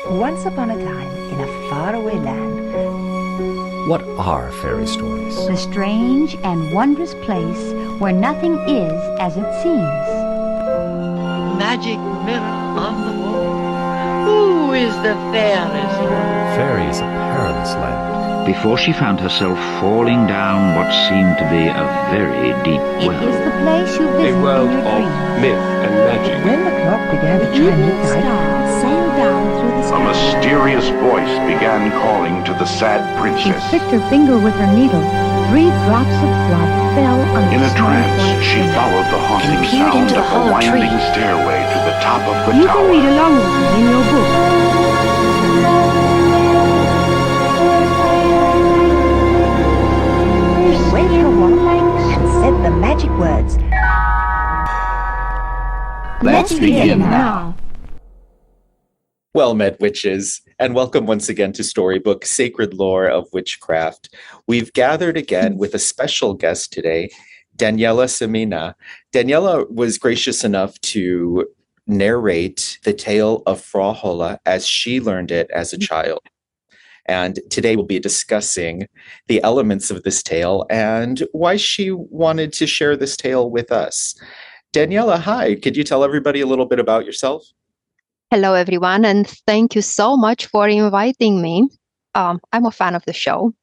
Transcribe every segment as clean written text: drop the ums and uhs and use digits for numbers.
Once upon a time, in a faraway land, What are fairy stories? The strange and wondrous place where nothing is as it seems. Magic mirror on the wall. Who is the fairest? Fairy is a perilous land. Before she found herself falling down what seemed to be a very deep It well. is the place you visit A world in your of dreams. myth and magic. when the clock began to chime midnight, sailed down through the A mysterious voice began calling to the sad She princess. pricked her finger with her needle. 3 drops of blood fell on the In a small trance, white she finger. followed the haunting And peered sound into of the the hollow winding tree. stairway to the top of the You can read tower. along with me in your book. she waved her wand and said the magic words. Let's begin now. Well met, witches, and welcome once again to Storybook Sacred Lore of Witchcraft. We've gathered again with a special guest today, Daniela Simina. Daniela was gracious enough to narrate the tale of Frau Holle as she learned it as a child. And today we'll be discussing the elements of this tale and why she wanted to share this tale with us. Daniela, hi. Could you tell everybody a little bit about yourself? Hello, everyone, and thank you so much for inviting me. I'm a fan of the show.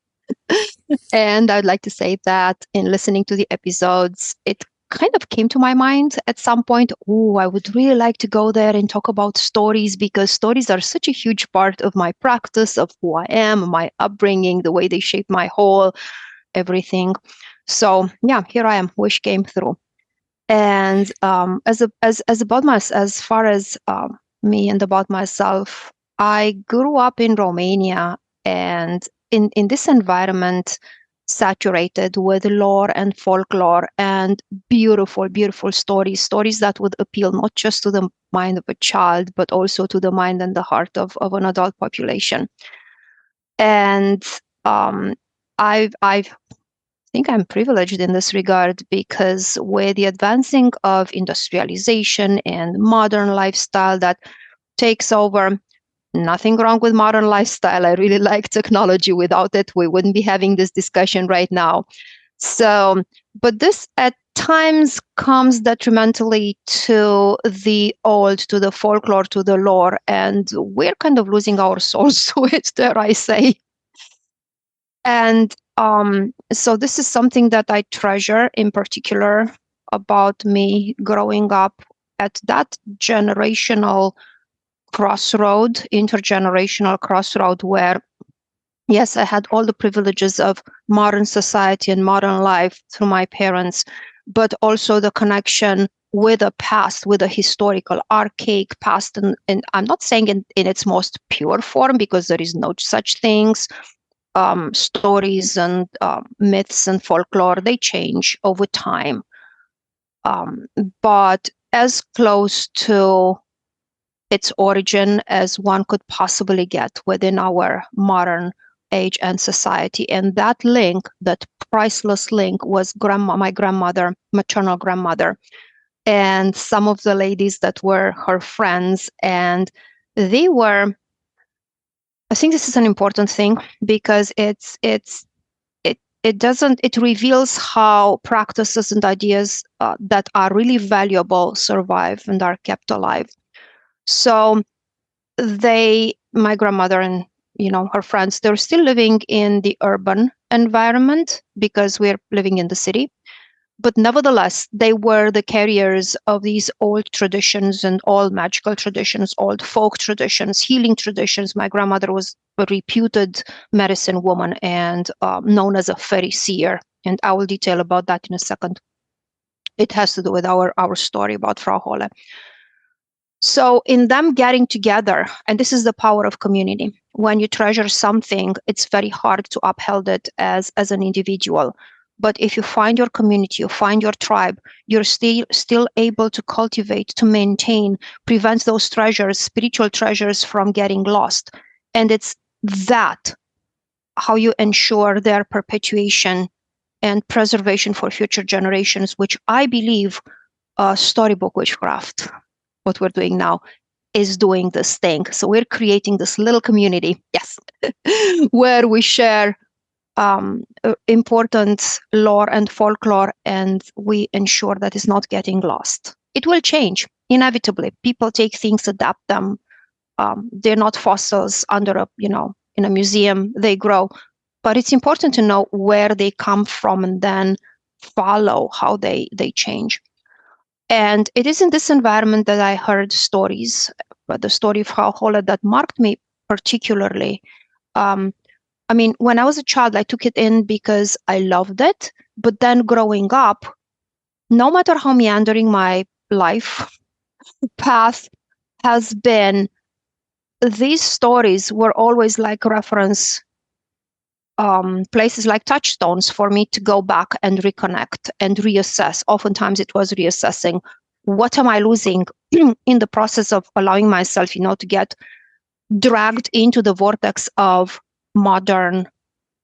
And I'd like to say that in listening to the episodes, it kind of came to my mind at some point, I would really like to go there and talk about stories because stories are such a huge part of my practice, of who I am, my upbringing, the way they shape my whole everything. So yeah, here I am. Wish came through. And as far as me and about myself, I grew up in Romania and in this environment saturated with lore and folklore and beautiful, beautiful stories that would appeal not just to the mind of a child, but also to the mind and the heart of an adult population. And I think I'm privileged in this regard because with the advancing of industrialization and modern lifestyle that takes over, nothing wrong with modern lifestyle. I really like technology. Without it, we wouldn't be having this discussion right now. So, but this at times comes detrimentally to the old, to the folklore, to the lore, and we're kind of losing our souls to it, dare I say. And so this is something that I treasure in particular about me growing up at that generational crossroad, intergenerational crossroad where, yes, I had all the privileges of modern society and modern life through my parents, but also the connection with a past, with a historical, archaic past. And I'm not saying in its most pure form because there is no such things. Stories and myths and folklore, they change over time. But as close to its origin as one could possibly get within our modern age and society. And that link, that priceless link, was my grandmother, maternal grandmother, and some of the ladies that were her friends. And they were, I think this is an important thing because it reveals how practices and ideas that are really valuable survive and are kept alive. So my grandmother and her friends, they're still living in the urban environment because we're living in the city. But nevertheless, they were the carriers of these old traditions and old magical traditions, old folk traditions, healing traditions. My grandmother was a reputed medicine woman and known as a fairy seer. And I will detail about that in a second. It has to do with our story about Frau Holle. So in them getting together, and this is the power of community. When you treasure something, it's very hard to uphold it as an individual. But if you find your community, you find your tribe, you're still able to cultivate, to maintain, prevent those treasures, spiritual treasures, from getting lost. And it's that how you ensure their perpetuation and preservation for future generations, which I believe storybook witchcraft, what we're doing now, is doing this thing. So we're creating this little community, yes, where we share important lore and folklore, and we ensure that it's not getting lost. It will change inevitably. People take things, adapt them. They're not fossils under in a museum. They grow, but it's important to know where they come from and then follow how they change. And it is in this environment that I heard stories, but the story of Frau Holle that marked me particularly. When I was a child, I took it in because I loved it. But then growing up, no matter how meandering my life path has been, these stories were always like reference places, like touchstones for me to go back and reconnect and reassess. Oftentimes it was reassessing, what am I losing in the process of allowing myself, to get dragged into the vortex of modern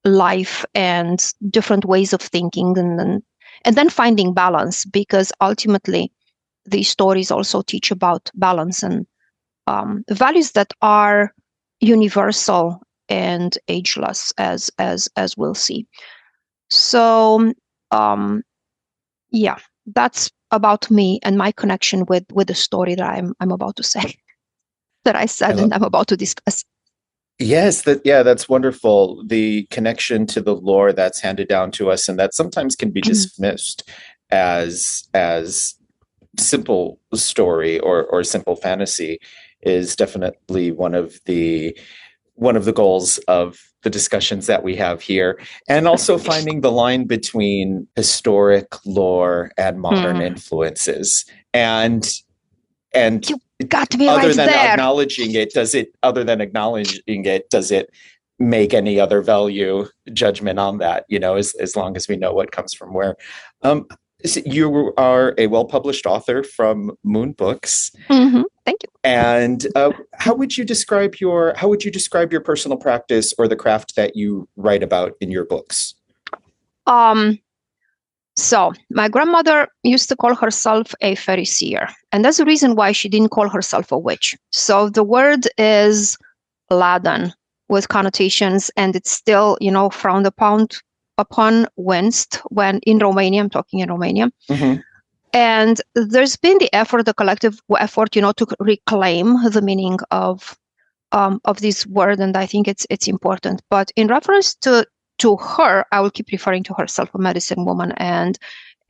life and different ways of thinking, and then finding balance, because ultimately these stories also teach about balance and values that are universal and ageless, as we'll see. So that's about me and my connection with the story that I'm about to say, that I said and I'm about to discuss. Yes, that's wonderful. The connection to the lore that's handed down to us, and that sometimes can be dismissed as simple story or simple fantasy, is definitely one of the goals of the discussions that we have here, and also finding the line between historic lore and modern influences. And you got to be other right than there. acknowledging it, does it make any other value judgment on that? As long as we know what comes from where. You are a well-published author from Moon Books. Mm-hmm. Thank you. And how would you describe your personal practice or the craft that you write about in your books? So my grandmother used to call herself a fairy seer, and that's the reason why she didn't call herself a witch. So the word is laden with connotations, and it's still, frowned upon, winced when in Romania. I'm talking in Romania. Mm-hmm. And there's been the collective effort, to reclaim the meaning of this word, and I think it's important. But in reference to her, I will keep referring to herself, a medicine woman and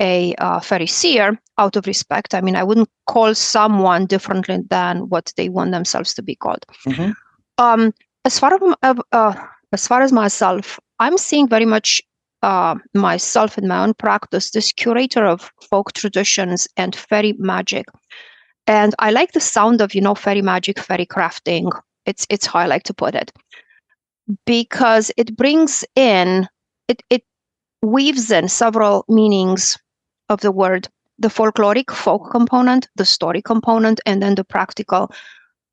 a fairy seer, out of respect. I wouldn't call someone differently than what they want themselves to be called. Mm-hmm. As far as myself, I'm seeing very much myself in my own practice, this curator of folk traditions and fairy magic. And I like the sound of, fairy magic, fairy crafting. It's how I like to put it, because it brings in, it weaves in several meanings of the word: the folkloric, folk component, the story component, and then the practical.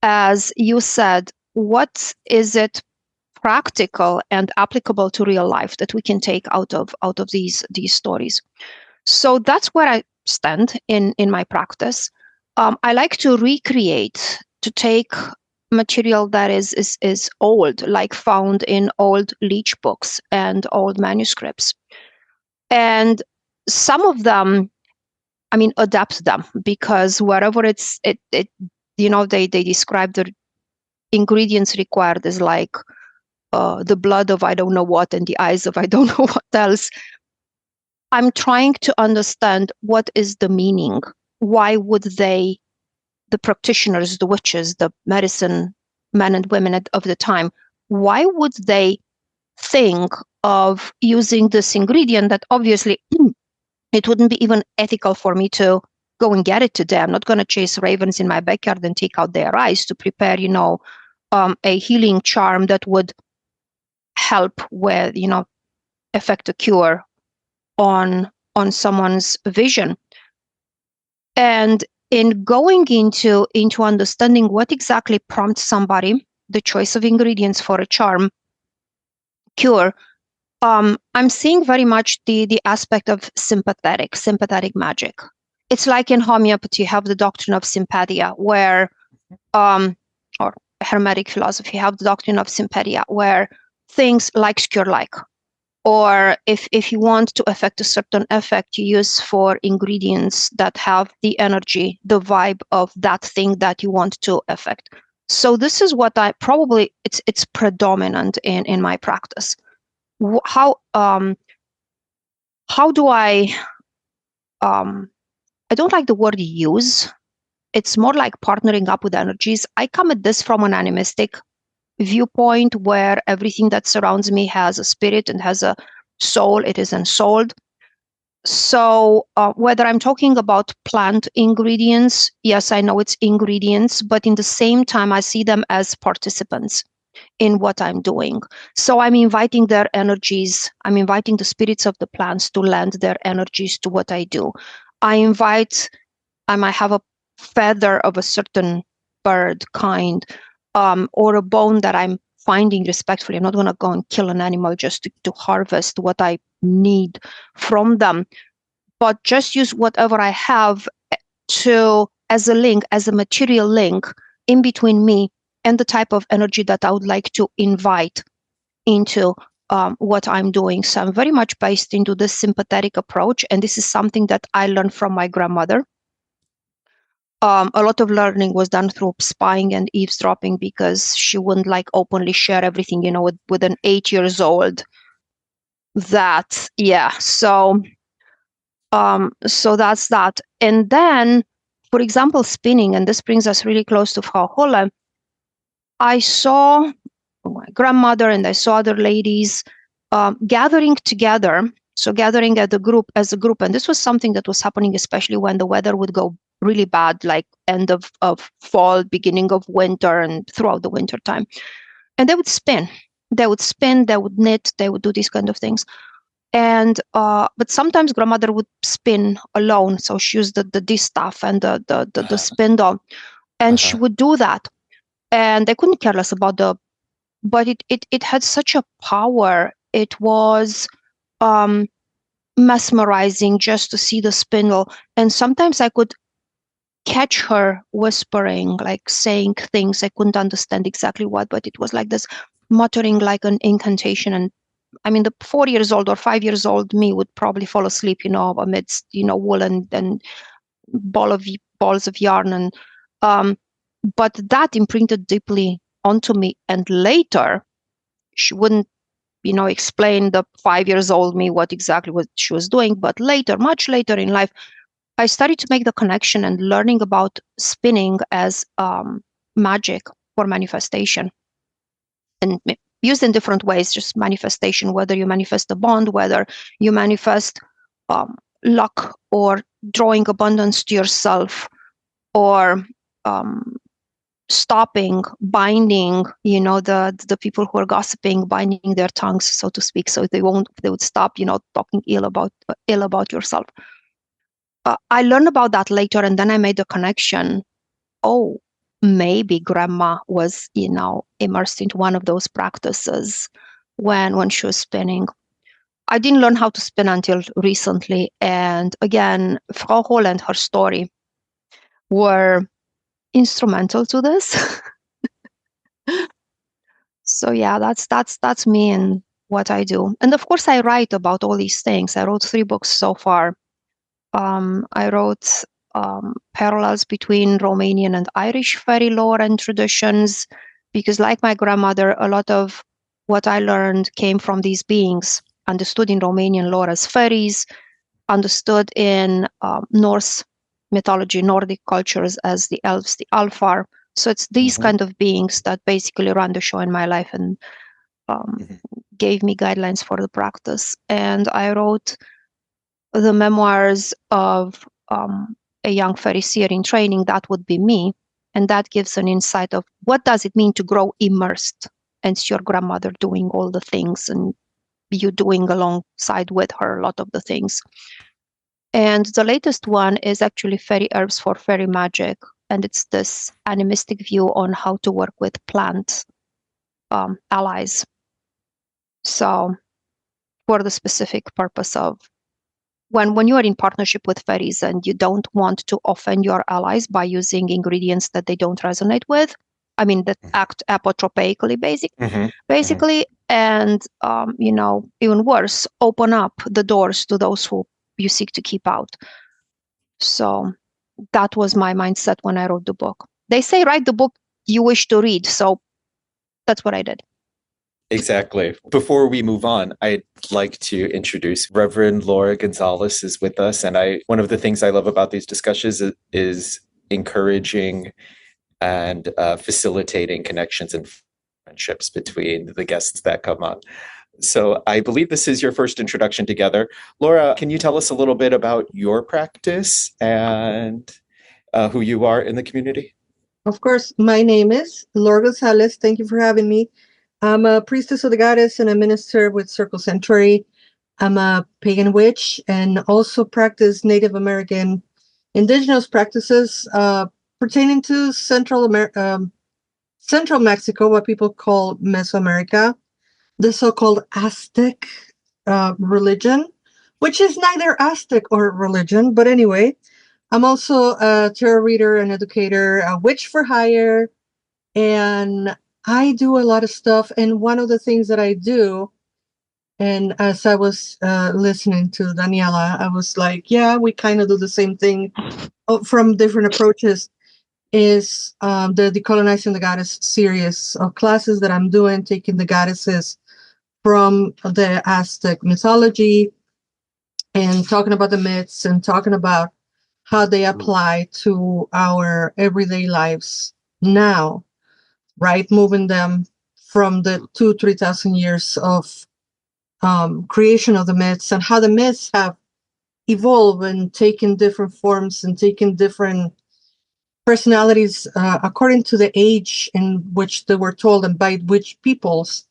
As you said, what is it practical and applicable to real life that we can take out of these stories? So that's where I stand in my practice. I like to recreate, to take material that is old, like found in old leech books and old manuscripts, and some of them, adapt them, because wherever they describe the ingredients required as like the blood of I don't know what and the eyes of I don't know what else. I'm trying to understand what is the meaning. Why would they, the practitioners, the witches, the medicine men and women of the time, why would they think of using this ingredient that obviously it wouldn't be even ethical for me to go and get it today? I'm not going to chase ravens in my backyard and take out their eyes to prepare, a healing charm that would help with, effect a cure on someone's vision. And in going into understanding what exactly prompts somebody, the choice of ingredients for a charm, cure, I'm seeing very much the aspect of sympathetic magic. It's like in homeopathy, you have the doctrine of sympathia, where or Hermetic philosophy have the doctrine of Simperia, where things like cure like. Or if you want to affect a certain effect, you use for ingredients that have the energy, the vibe of that thing that you want to affect. So this is what I probably, it's predominant in my practice. How do I don't like the word use. It's more like partnering up with energies. I come at this from an animistic viewpoint where everything that surrounds me has a spirit and has a soul. It is ensouled. So whether I'm talking about plant ingredients, yes, I know it's ingredients, but in the same time, I see them as participants in what I'm doing. So I'm inviting their energies. I'm inviting the spirits of the plants to lend their energies to what I do. I might have a feather of a certain bird kind, or a bone that I'm finding respectfully. I'm not going to go and kill an animal just to harvest what I need from them, but just use whatever I have as a link, as a material link in between me and the type of energy that I would like to invite into what I'm doing. So I'm very much based into this sympathetic approach, and this is something that I learned from my grandmother. A lot of learning was done through spying and eavesdropping, because she wouldn't like openly share everything, with an 8 years old. So that's that. And then, for example, spinning, and this brings us really close to Frau Holle. I saw my grandmother and I saw other ladies gathering together. So gathering as a group, and this was something that was happening, especially when the weather would go really bad, like end of fall, beginning of winter, and throughout the winter time. And they would spin. They would knit, they would do these kind of things. And but sometimes grandmother would spin alone. So she used the distaff and the spindle, and she would do that. And I couldn't care less about but it had such a power. It was mesmerizing just to see the spindle. And sometimes I could catch her whispering, like saying things I couldn't understand exactly what, but it was like this muttering like an incantation. And I mean, the 4 years old or 5 years old me would probably fall asleep, amidst, wool and balls of yarn. And but that imprinted deeply onto me. And later, she wouldn't, explain the 5 years old me what she was doing. But later, much later in life, I started to make the connection and learning about spinning as magic for manifestation, and used in different ways. Just manifestation, whether you manifest a bond, whether you manifest luck, or drawing abundance to yourself, or stopping, binding, the people who are gossiping, binding their tongues, so to speak, so they would stop, talking ill about yourself. I learned about that later, and then I made the connection. Oh, maybe grandma was, immersed into one of those practices when she was spinning. I didn't learn how to spin until recently. And again, Frau Holle and her story were instrumental to this. So yeah, that's me and what I do. And of course, I write about all these things. I wrote 3 books so far. I wrote parallels between Romanian and Irish fairy lore and traditions, because like my grandmother, a lot of what I learned came from these beings, understood in Romanian lore as fairies, understood in Norse mythology, Nordic cultures as the elves, the Alfar. So it's these kind of beings that basically run the show in my life and gave me guidelines for the practice. And I wrote the memoirs of a young fairy seer in training. That would be me. And that gives an insight of what does it mean to grow immersed, and it's your grandmother doing all the things and you doing alongside with her a lot of the things. And the latest one is actually Fairy Herbs for Fairy Magic. And it's this animistic view on how to work with plant allies. So for the specific purpose of when you are in partnership with fairies and you don't want to offend your allies by using ingredients that they don't resonate with, I mean that act apotropeically, basically, and even worse, open up the doors to those who you seek to keep out. So that was my mindset when I wrote the book. They say write the book you wish to read, so that's what I did. Exactly. Before we move on, I'd like to introduce Reverend Laura Gonzalez is with us. And one of the things I love about these discussions is encouraging and facilitating connections and friendships between the guests that come on. So I believe this is your first introduction together. Laura, can you tell us a little bit about your practice and who you are in the community? Of course, my name is Laura Gonzalez. Thank you for having me. I'm a priestess of the goddess and a minister with Circle Sanctuary. I'm a pagan witch and also practice Native American indigenous practices pertaining to Central Mexico, what people call Mesoamerica, the so-called Aztec religion, which is neither Aztec or religion. But anyway, I'm also a tarot reader, an educator, a witch for hire, and I do a lot of stuff. And one of the things that I do, and as I was listening to Daniela, I was like, yeah, we kind of do the same thing from different approaches, is the Decolonizing the Goddess series of classes that I'm doing, taking the goddesses from the Aztec mythology and talking about the myths and talking about how they apply to our everyday lives now, right? Moving them from the 3,000 years of creation of the myths and how the myths have evolved and taken different forms and taken different personalities according to the age in which they were told and by which peoples.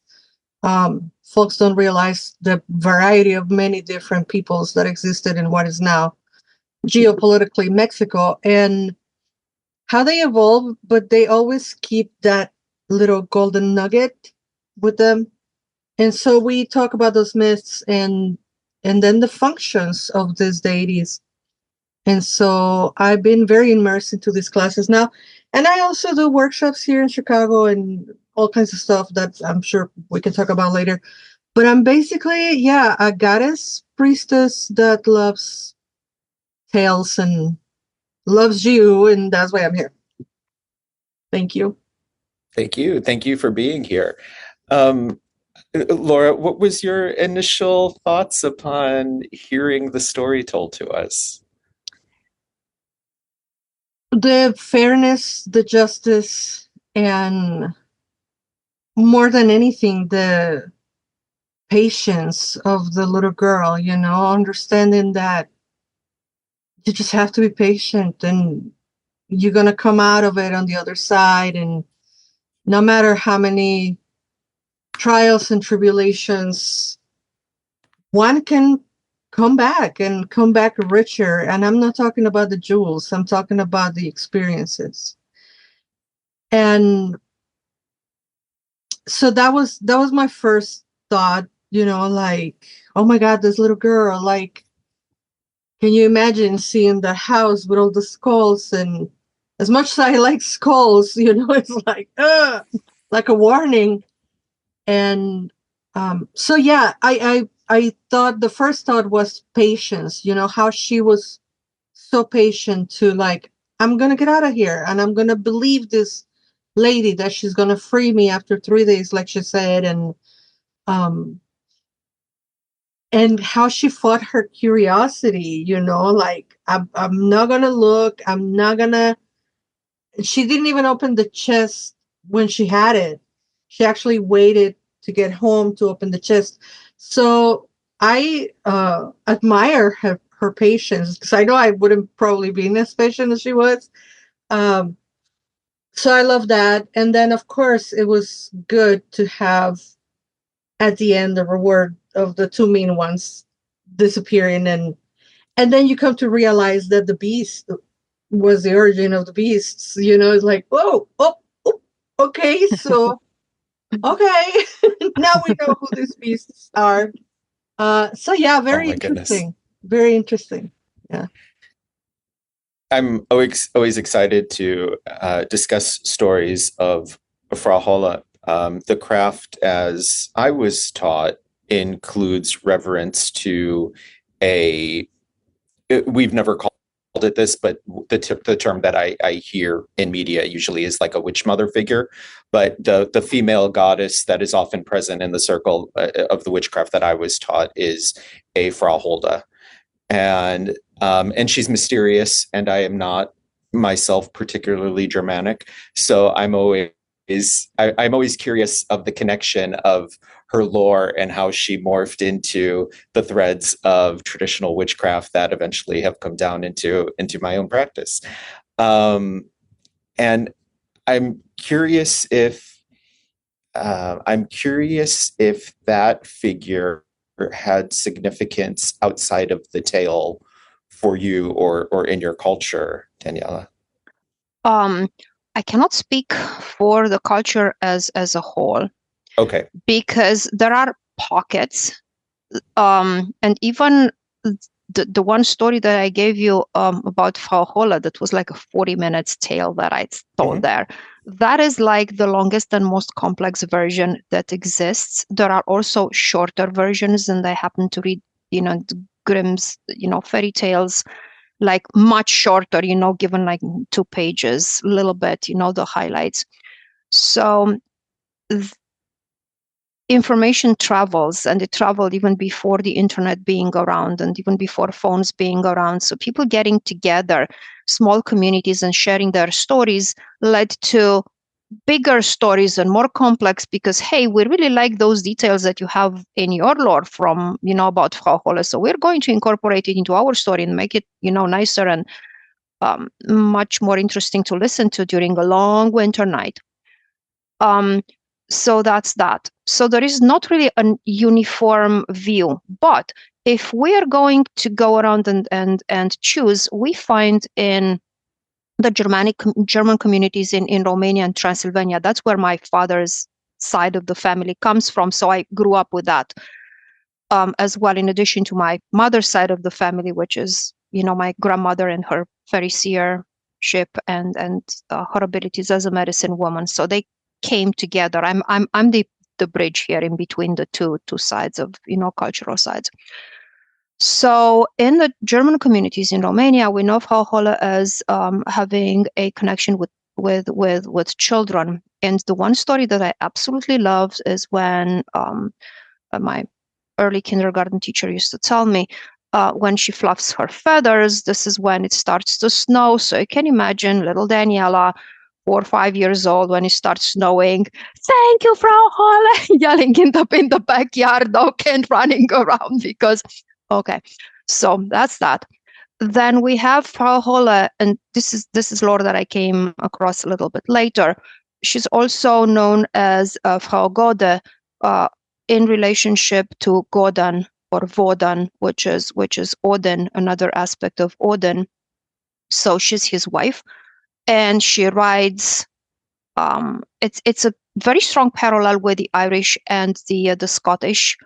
Folks don't realize the variety of many different peoples that existed in what is now geopolitically Mexico and how they evolve, but they always keep that little golden nugget with them. And so we talk about those myths and then the functions of these deities. And so I've been very immersed into these classes now. And I also do workshops here in Chicago and all kinds of stuff that I'm sure we can talk about later. But I'm basically, a goddess priestess that loves tales and loves you, and that's why I'm here. Thank you. Thank you. Thank you for being here. Laura, what was your initial thoughts upon hearing the story told to us? The fairness, the justice, and more than anything, the patience of the little girl, understanding that you just have to be patient and you're going to come out of it on the other side. And no matter how many trials and tribulations, one can come back richer. And I'm not talking about the jewels. I'm talking about the experiences. And so that was my first thought, like, oh my God, this little girl, like, can you imagine seeing the house with all the skulls? And as much as I like skulls, it's like a warning. And so, I thought the first thought was patience, how she was so patient to like, I'm going to get out of here and I'm going to believe this lady that she's going to free me after 3 days, like she said. And how she fought her curiosity, like, I'm not going to look. She didn't even open the chest when she had it. She actually waited to get home to open the chest. So I admire her patience, because I know I wouldn't probably be as patient as she was. So I love that. And then, of course, it was good to have at the end the reward of the two mean ones disappearing. And then you come to realize that the beast was the origin of the beasts. It's like, whoa, okay, so, okay, now we know who these beasts are. So, very interesting. Very interesting. Yeah. I'm always excited to discuss stories of Frau Holle. The craft, as I was taught, includes reverence to we've never called it this, but the term that I hear in media usually is like a witch mother figure, but the female goddess that is often present in the circle of the witchcraft that I was taught is a Frau Holle. And she's mysterious, and I am not myself particularly Germanic, so I'm always curious of the connection of her lore and how she morphed into the threads of traditional witchcraft that eventually have come down into my own practice. And I'm curious if that figure had significance outside of the tale for you or in your culture, Daniela. I cannot speak for the culture as a whole. Okay. Because there are pockets, and even the one story that I gave you about Frau Holle, that was like a 40 minutes tale that I told there. That is like the longest and most complex version that exists. There are also shorter versions, and I happen to read, Grimm's, fairy tales, like much shorter, given like 2 pages, a little bit, the highlights. So information travels, and it traveled even before the internet being around and even before phones being around. So people getting together, small communities, and sharing their stories led to bigger stories and more complex, because, hey, we really like those details that you have in your lore from, about Frau Holle. So we're going to incorporate it into our story and make it, nicer and much more interesting to listen to during a long winter night. So that's that. So there is not really a uniform view. But if we are going to go around and choose, we find in the German communities in Romania and Transylvania, that's where my father's side of the family comes from. So I grew up with that as well, in addition to my mother's side of the family, which is, my grandmother and her fairy seership and her abilities as a medicine woman. So they came together. I'm the bridge here in between the two sides of, cultural sides. So in the German communities in Romania, we know Frau Holle as having a connection with children. And the one story that I absolutely love is when my early kindergarten teacher used to tell me, when she fluffs her feathers, this is when it starts to snow. So you can imagine little Daniela, 4 or 5 years old, when it starts snowing, "Thank you, Frau Holle," yelling in the backyard, and running around because, okay, so that's that. Then we have Frau Holle, and this is lore that I came across a little bit later. She's also known as Frau Gode, in relationship to Godan or Wodan, which is Odin, another aspect of Odin. So she's his wife. And she rides. It's a very strong parallel with the Irish and the Scottish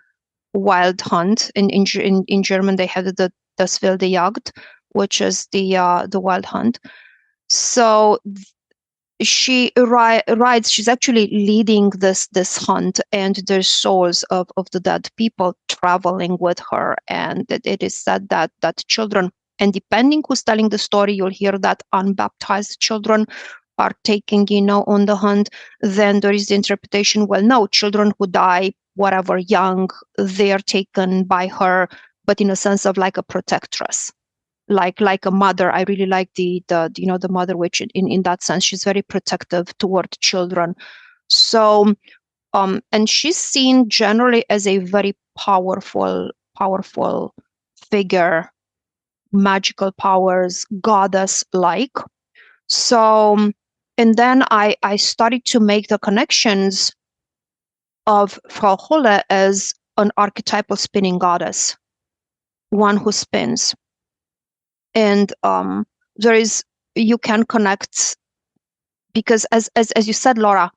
wild hunt. In German, they have the Das wilde Jagd, which is the wild hunt. So she rides. She's actually leading this hunt, and there's souls of the dead people traveling with her. And it is said that children, and depending who's telling the story, you'll hear that unbaptized children are taking, on the hunt. Then there is the interpretation, well, no, children who die, whatever, young, they are taken by her, but in a sense of like a protectress, like a mother. I really like the mother witch in that sense. She's very protective toward children. So, and she's seen generally as a very powerful figure, magical powers, goddess-like. So, and then I started to make the connections of Frau Holle as an archetypal spinning goddess, one who spins. And you can connect, because as you said, Laura,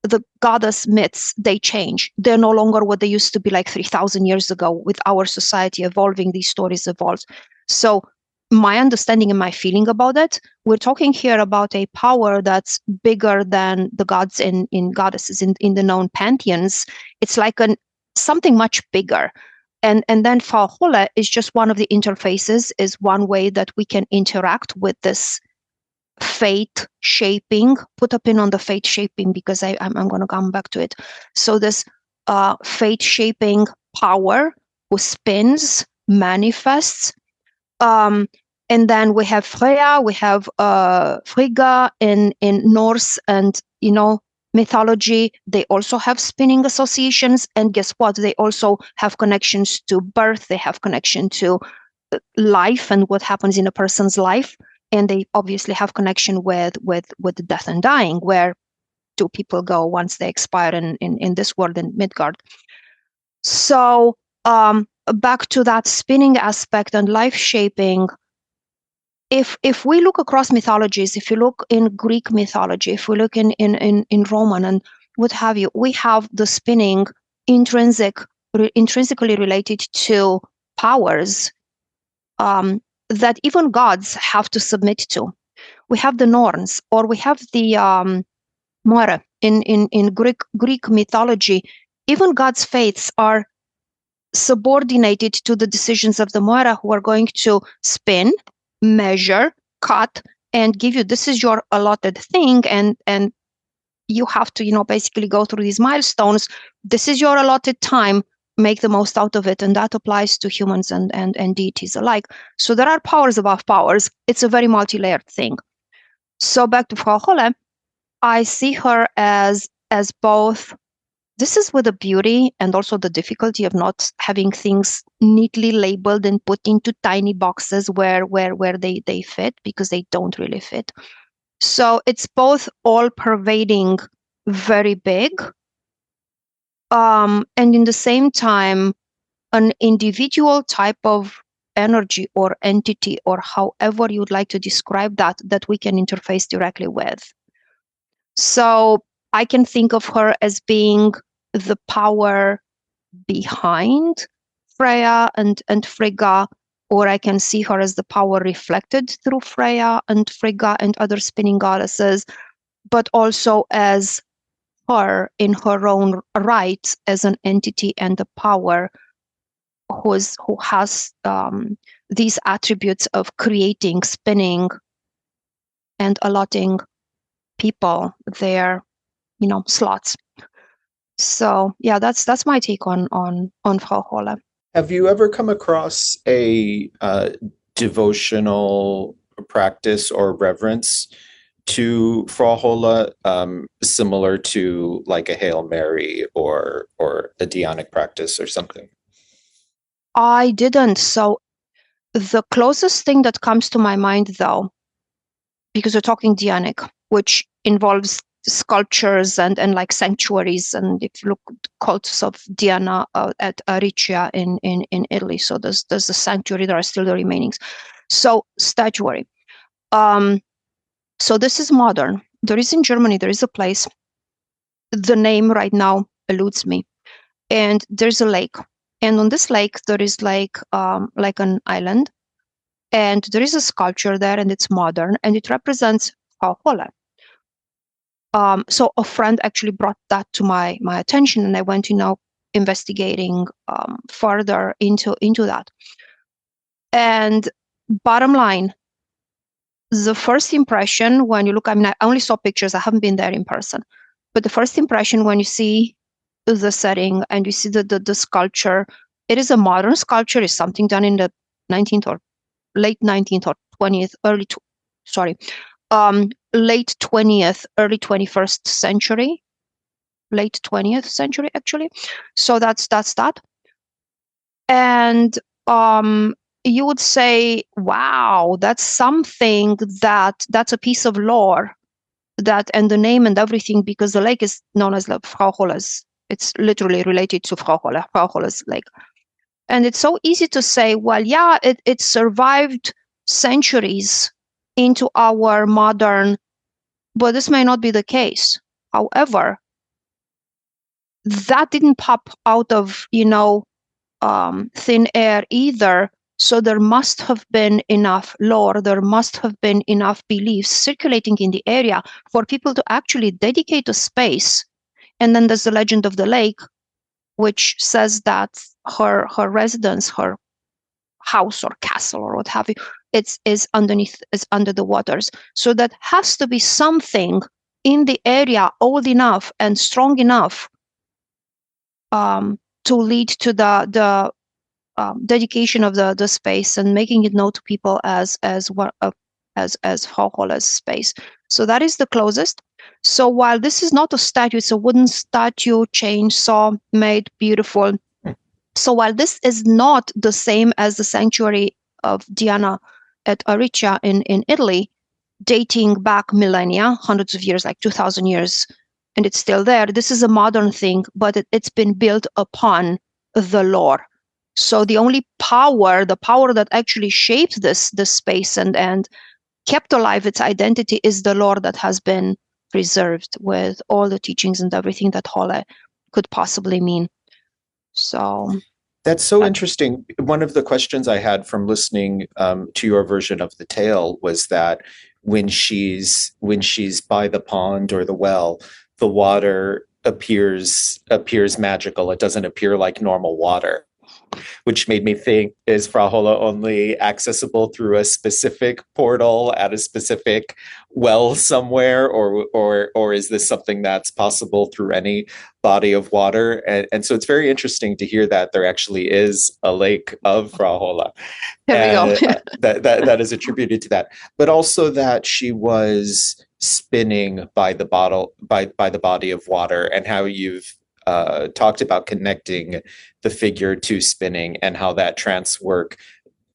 the goddess myths, they change. They're no longer what they used to be like 3,000 years ago. With our society evolving, these stories evolve. So my understanding and my feeling about it, we're talking here about a power that's bigger than the gods and in goddesses in the known pantheons. It's like something much bigger. And then Frau Holle is just one of the interfaces, is one way that we can interact with this fate shaping. Put a pin on the fate shaping, because I'm going to come back to it. So this fate shaping power who spins, manifests. And then we have Freyja, we have Frigga in Norse and mythology. They also have spinning associations, and guess what? They also have connections to birth. They have connection to life and what happens in a person's life, and they obviously have connection with death and dying, where do people go once they expire in this world in Midgard. So back to that spinning aspect and life shaping. If we look across mythologies, if you look in Greek mythology, if we look in Roman and what have you, we have the spinning intrinsically related to powers that even gods have to submit to. We have the Norns, or we have the Moira in Greek mythology. Even gods' fates are subordinated to the decisions of the Moira, who are going to spin, measure, cut, and give you, this is your allotted thing, and you have to basically go through these milestones. This is your allotted time, make the most out of it. And that applies to humans and deities alike. So there are powers above powers. It's a very multi-layered thing. So back to Frau Holle, I see her as both. This is with the beauty and also the difficulty of not having things neatly labeled and put into tiny boxes where they fit, because they don't really fit. So it's both all pervading, very big, and in the same time, an individual type of energy or entity, or however you'd like to describe that we can interface directly with. So I can think of her as being the power behind Freyja and Frigga, or I can see her as the power reflected through Freyja and Frigga and other spinning goddesses, but also as her in her own right as an entity and a power who has these attributes of creating, spinning, and allotting people their slots. So yeah, that's my take on Frau Holle. Have you ever come across a devotional practice or reverence to Frau Holle, similar to like a Hail Mary or a Dianic practice or something? I didn't. So the closest thing that comes to my mind, though, because we're talking Dianic, which involves sculptures and like sanctuaries, and if you look cults of Diana at Aricia in Italy, so there's a sanctuary, there are still the remainings. So statuary. So this is modern. There is in Germany, there is a place, the name right now eludes me, and there's a lake, and on this lake there is like an island, and there is a sculpture there, and it's modern, and it represents Frau Holle. So a friend actually brought that to my attention, and I went investigating further into that. And bottom line, the first impression when you look, I only saw pictures, I haven't been there in person, but the first impression when you see the setting and you see the sculpture, it is a modern sculpture. It's something done in the 19th or late 19th or 20th, late 20th, early 21st century, late 20th century, actually. So that's that. And you would say, wow, that's something that's a piece of lore, and the name and everything, because the lake is known as Frau Holle's. It's literally related to Frau Holle's lake. And it's so easy to say, well, yeah, it survived centuries into our modern, but this may not be the case. However, that didn't pop out of, thin air either. So there must have been enough lore, there must have been enough beliefs circulating in the area for people to actually dedicate a space. And then there's the legend of the lake, which says that her residence, her house or castle or what have you, is under the waters. So that has to be something in the area old enough and strong enough to lead to the dedication of the space and making it known to people as Frau Holle's space. So that is the closest. So while this is not a statue, it's a wooden statue, chainsaw made, beautiful. So while this is not the same as the sanctuary of Diana at Aricia in Italy, dating back millennia, hundreds of years, like 2,000 years, and it's still there, this is a modern thing, but it's been built upon the lore. So the only power, the power that actually shaped this space and kept alive its identity, is the lore that has been preserved with all the teachings and everything that Holle could possibly mean. So that's so interesting. One of the questions I had from listening to your version of the tale was that when she's by the pond or the well, the water appears magical. It doesn't appear like normal water, which made me think, is Frau Holle only accessible through a specific portal at a specific well somewhere, or is this something that's possible through any body of water? And so it's very interesting to hear that there actually is a lake of Frau Holle. There we go. that is attributed to that, but also that she was spinning by the body of water, and how you've talked about connecting the figure to spinning, and how that trance work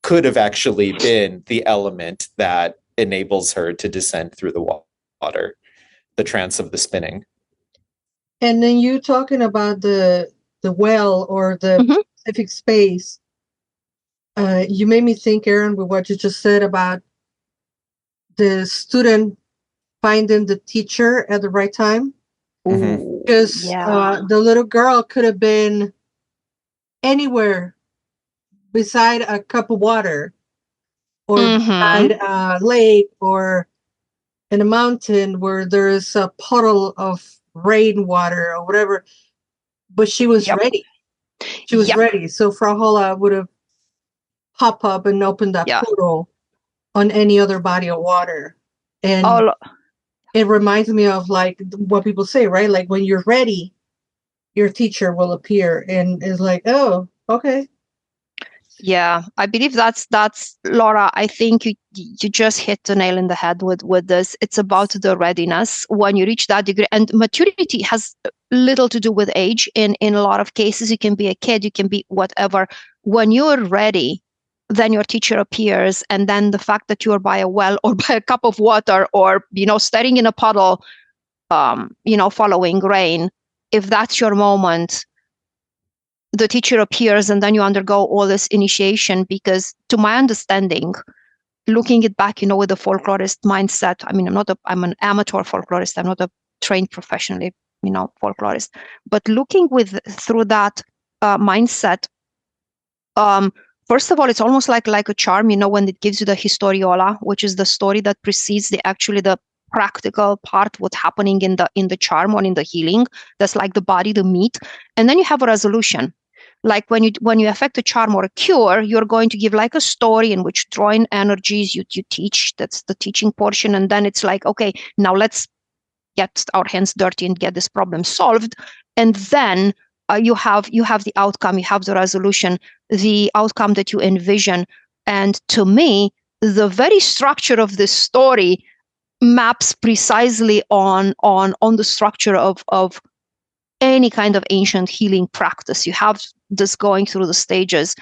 could have actually been the element that enables her to descend through the water, the trance of the spinning. And then you talking about the well or the specific space, you made me think, Aaron, with what you just said about the student finding the teacher at the right time. Because the little girl could have been anywhere beside a cup of water, or beside a lake, or in a mountain where there is a puddle of rainwater or whatever. But she was ready. She was ready. So Frau Holle would have popped up and opened that portal on any other body of water. And it reminds me of like what people say, right? Like when you're ready, your teacher will appear, and it's like, oh, okay. Yeah, I believe that's Laura. I think you just hit the nail in the head with this. It's about the readiness when you reach that degree, and maturity has little to do with age. In a lot of cases, you can be a kid, you can be whatever. When you're ready, then your teacher appears, and then the fact that you're by a well or by a cup of water, or staring in a puddle, following rain, if that's your moment, the teacher appears, and then you undergo all this initiation. Because to my understanding, looking it back, with the folklorist mindset, I mean, I'm an amateur folklorist, I'm not a trained professionally, folklorist, but looking through that mindset, first of all, it's almost like a charm, when it gives you the historiola, which is the story that precedes the practical part, what's happening in the charm or in the healing. That's like the body, the meat. And then you have a resolution. Like when you affect a charm or a cure, you're going to give like a story in which drawing energies you teach. That's the teaching portion. And then it's like, okay, now let's get our hands dirty and get this problem solved. And then you have the outcome, you have the resolution, the outcome that you envision. And to me, the very structure of this story maps precisely on the structure of any kind of ancient healing practice. You have this going through the stages,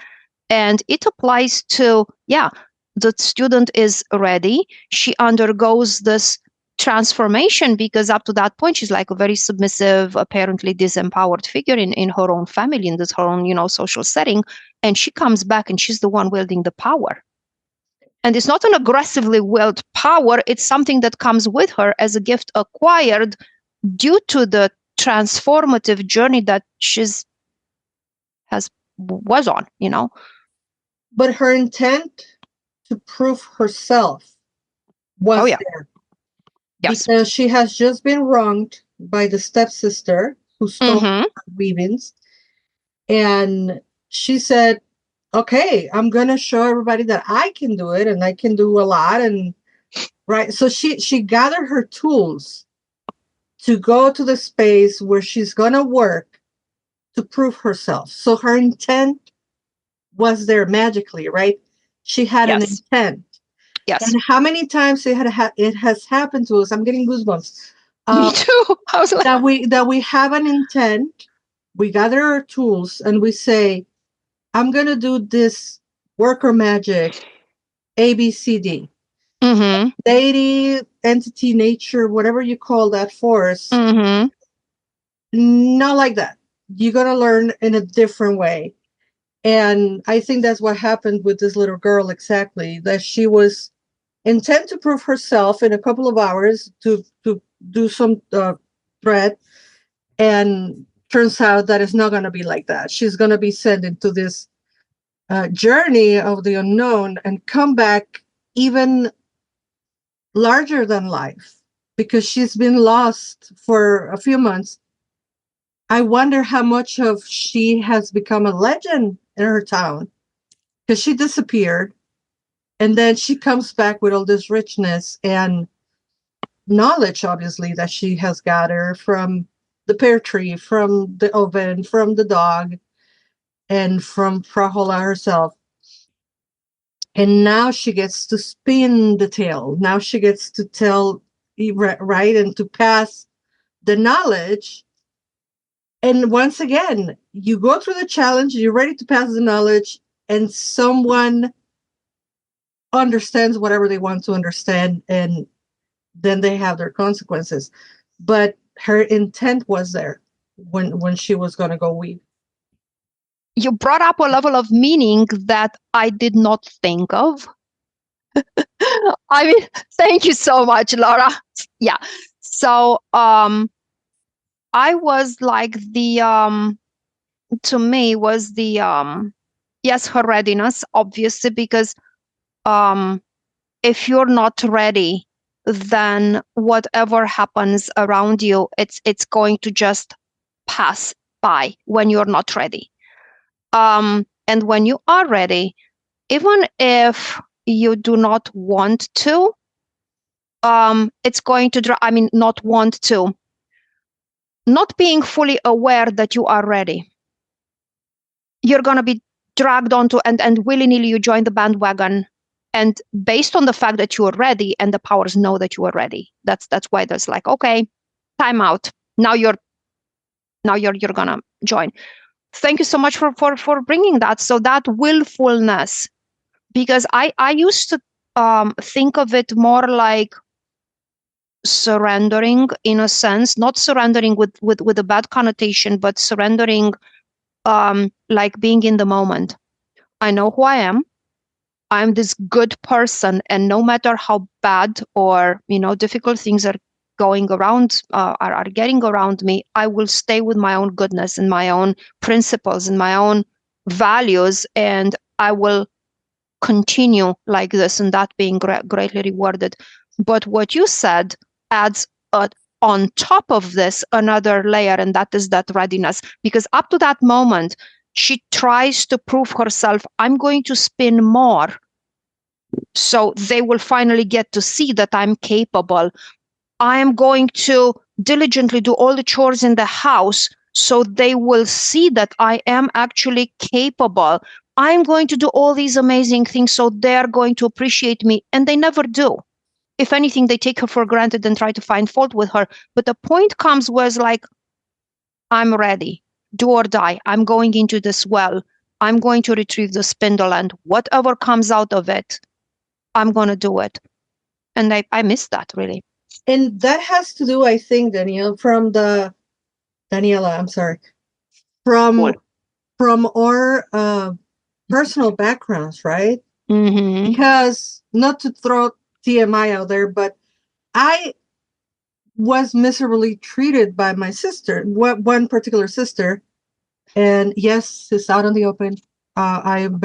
and it applies to, the student is ready. She undergoes this transformation, because up to that point, she's like a very submissive, apparently disempowered figure in her own family, in this her own, social setting. And she comes back and she's the one wielding the power. And it's not an aggressively willed power. It's something that comes with her as a gift acquired due to the transformative journey that was on, But her intent to prove herself was yeah. there. Yes. Because she has just been wronged by the stepsister who stole her weavings. And she said, okay, I'm going to show everybody that I can do it and I can do a lot. And right. So she gathered her tools to go to the space where she's going to work to prove herself. So her intent was there magically, right? She had an intent. Yes. And how many times it has happened to us? I'm getting goosebumps. Me too. I was like, that we have an intent, we gather our tools, and we say, "I'm going to do this worker magic, ABCD, deity, entity, nature, whatever you call that force." Not like that. You're going to learn in a different way. And I think that's what happened with this little girl exactly. That she was intent to prove herself in a couple of hours to do some thread, and turns out that it's not going to be like that. She's going to be sent into this journey of the unknown and come back even larger than life because she's been lost for a few months. I wonder how much of she has become a legend in her town because she disappeared. And then she comes back with all this richness and knowledge, obviously, that she has gathered from the pear tree, from the oven, from the dog, and from Frau Holle herself. And now she gets to spin the tale. Now she gets to tell, right, and to pass the knowledge. And once again, you go through the challenge, you're ready to pass the knowledge, and someone understands whatever they want to understand, and then they have their consequences. But her intent was there when she was going to go weave. You brought up a level of meaning that I did not think of. I mean, thank you so much, Laura. Yeah. So I was like to me was the yes, her readiness, obviously, because if you're not ready, then whatever happens around you, it's going to just pass by when you're not ready. And when you are ready, even if you do not want to, it's going to not want to, not being fully aware that you are ready, you're going to be dragged onto and willy-nilly you join the bandwagon. And based on the fact that you are ready and the powers know that you are ready, that's why there's like, okay, time out. Now you're gonna join. Thank you so much for bringing that. So that willfulness, because I used to think of it more like surrendering, in a sense, not surrendering with a bad connotation, but surrendering like being in the moment. I know who I am. I'm this good person, and no matter how bad or difficult things are going around, are getting around me, I will stay with my own goodness and my own principles and my own values, and I will continue like this, and that being greatly rewarded. But what you said adds on top of this another layer, and that is that readiness, because up to that moment, she tries to prove herself. I'm going to spin more, so they will finally get to see that I'm capable. I am going to diligently do all the chores in the house, so they will see that I am actually capable. I'm going to do all these amazing things, so they're going to appreciate me. And they never do. If anything, they take her for granted and try to find fault with her. But the point comes where it's like, I'm ready. Do or die. I'm going into this well. I'm going to retrieve the spindle, and whatever comes out of it, I'm going to do it. And I miss that, really. And that has to do, I think, Daniela, I'm sorry, from our personal backgrounds, right? Mm-hmm. Because, not to throw TMI out there, but I was miserably treated by my sister, one particular sister. And yes, it's out in the open. I am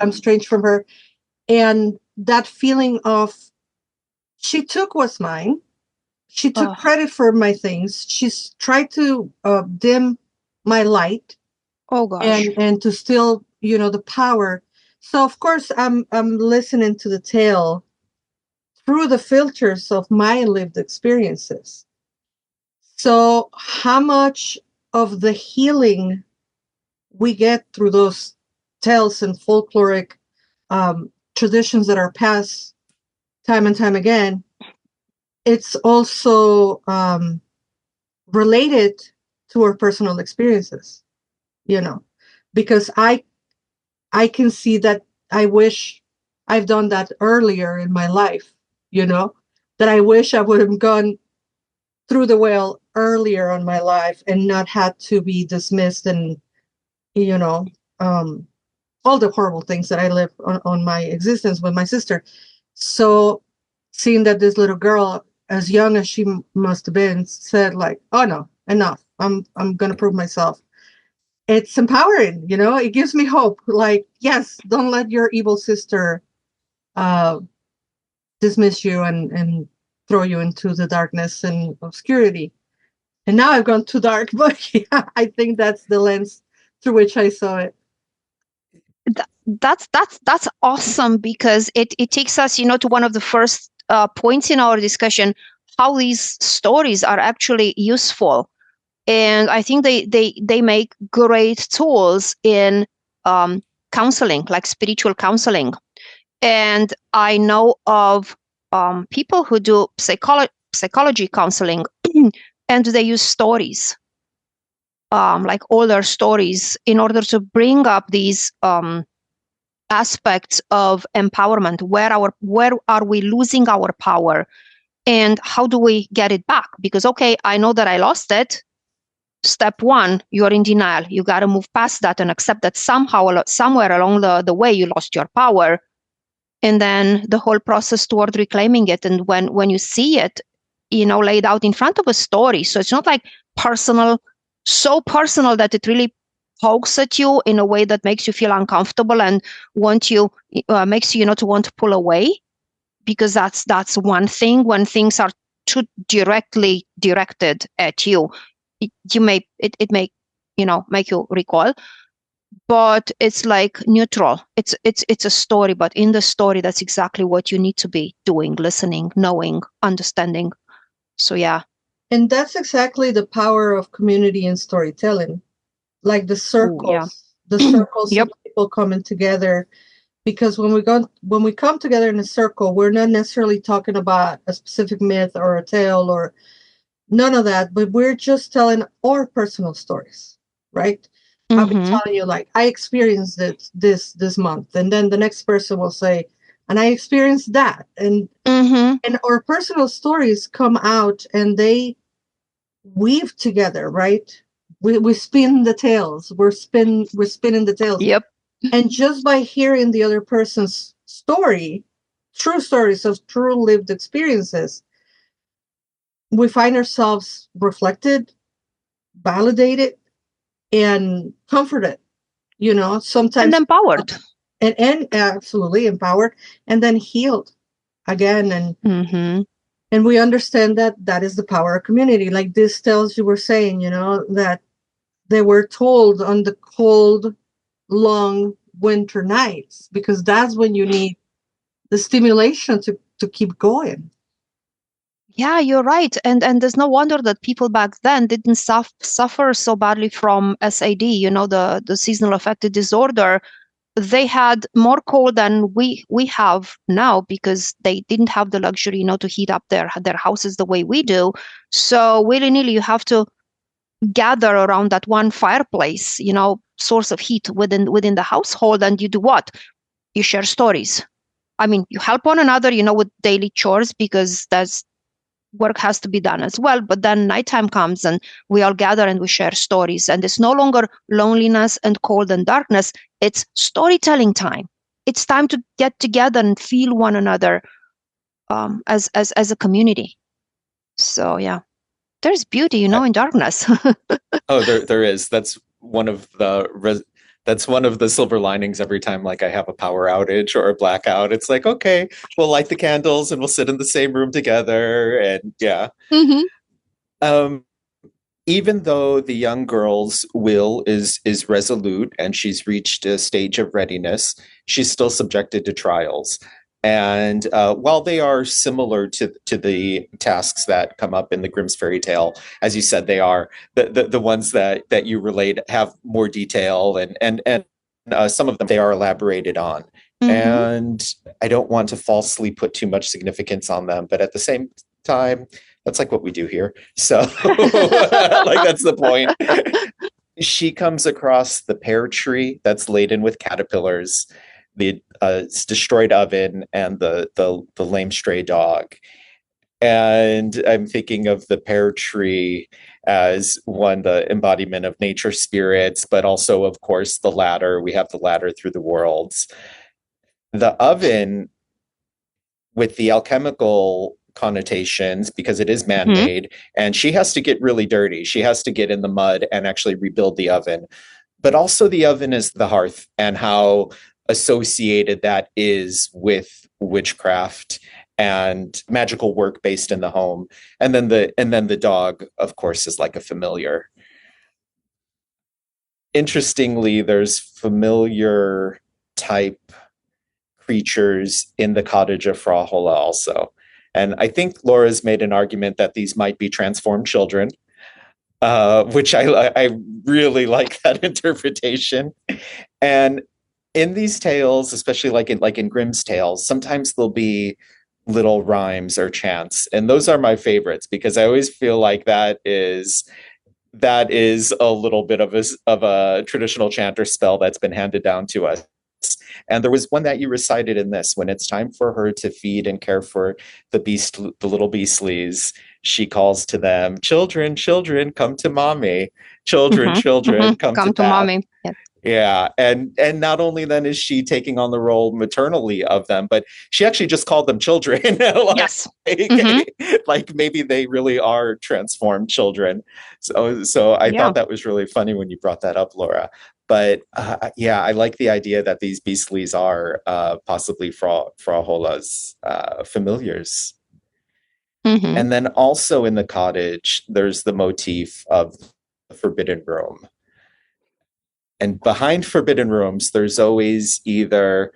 I'm strange from her. And that feeling of, she took what's mine. She took credit for my things. She's tried to dim my light. Oh gosh. And to steal, the power. So of course I'm listening to the tale through the filters of my lived experiences. So how much of the healing we get through those tales and folkloric traditions that are passed time and time again, it's also related to our personal experiences, because I can see that I wish I've done that earlier in my life, that I wish I would have gone through the well earlier on my life and not had to be dismissed and, all the horrible things that I lived on my existence with my sister. So seeing that this little girl, as young as she must have been, said like, oh no, enough. I'm going to prove myself. It's empowering, it gives me hope. Like, yes, don't let your evil sister dismiss you and throw you into the darkness and obscurity. And now I've gone too dark, but yeah, I think that's the lens through which I saw it. That's awesome, because it takes us, to one of the first points in our discussion, how these stories are actually useful. And I think they make great tools in counseling, like spiritual counseling. And I know of people who do psychology counseling, and they use stories, like older stories, in order to bring up these aspects of empowerment. Where are we losing our power, and how do we get it back? Because, okay, I know that I lost it. Step one, you're in denial. You got to move past that and accept that somewhere along the way, you lost your power. And then the whole process toward reclaiming it. And when you see it, laid out in front of a story, so it's not like so personal that it really pokes at you in a way that makes you feel uncomfortable and makes you to want to pull away, because that's one thing. When things are too directly directed at you, it may make you recoil. But it's like neutral. It's a story, but in the story, that's exactly what you need to be doing: listening, knowing, understanding. So yeah. And that's exactly the power of community and storytelling, like the circles, Yep. Of people coming together. Because when we come together in a circle, we're not necessarily talking about a specific myth or a tale or none of that, but we're just telling our personal stories, right? I'll be telling you, like, I experienced it this month, and then the next person will say, and I experienced that, and our personal stories come out and they weave together, right? We spin the tales. We're spinning the tales. Yep. And just by hearing the other person's story, true stories of true lived experiences, we find ourselves reflected, validated, and comforted, sometimes. And empowered. And absolutely empowered, and then healed again. And we understand that is the power of community. Like this tales you were saying, that they were told on the cold, long winter nights, because that's when you need the stimulation to keep going. Yeah, you're right. And there's no wonder that people back then didn't suffer so badly from SAD, the seasonal affective disorder. They had more cold than we have now, because they didn't have the luxury, to heat up their houses the way we do. So willy-nilly, you have to gather around that one fireplace, source of heat within the household. And you do what? You share stories. I mean, you help one another, with daily chores, because that's work has to be done as well. But then nighttime comes and we all gather and we share stories. And it's no longer loneliness and cold and darkness. It's storytelling time. It's time to get together and feel one another as a community. So yeah, there's beauty, in darkness. Oh, there is. That's one of the silver linings every time like I have a power outage or a blackout. It's like, okay, we'll light the candles and we'll sit in the same room together. And yeah. Mm-hmm. Even though the young girl's will is resolute and she's reached a stage of readiness, she's still subjected to trials. And while they are similar to the tasks that come up in the Grimm's fairy tale, as you said, they are the ones that you relate have more detail, and some of them they are elaborated on. Mm-hmm. And I don't want to falsely put too much significance on them, but at the same time, that's like what we do here. So like that's the point. She comes across the pear tree that's laden with caterpillars, the destroyed oven, and the lame stray dog. And I'm thinking of the pear tree as the embodiment of nature spirits, but also, of course, the ladder. We have the ladder through the worlds. The oven, with the alchemical connotations, because it is man-made, and she has to get really dirty. She has to get in the mud and actually rebuild the oven. But also the oven is the hearth, and how associated that is with witchcraft and magical work based in the home. And then the dog, of course, is like a familiar. Interestingly, there's familiar type creatures in the cottage of Frau Holle also. And I think Laura's made an argument that these might be transformed children, which I really like that interpretation. And in these tales, especially like in Grimm's tales, sometimes there'll be little rhymes or chants, and those are my favorites because I always feel like that is a little bit of a traditional chant or spell that's been handed down to us. And there was one that you recited in this: when it's time for her to feed and care for the little beastlies, she calls to them, "Children, children, come to mommy. Children, children, come to mommy." Yes. Yeah, and not only then is she taking on the role maternally of them, but she actually just called them children. Yes. Like maybe they really are transformed children. So I thought that was really funny when you brought that up, Laura. But yeah, I like the idea that these beastlies are possibly Frau Holle's familiars. Mm-hmm. And then also in the cottage, there's the motif of the forbidden room. And behind forbidden rooms, there's always either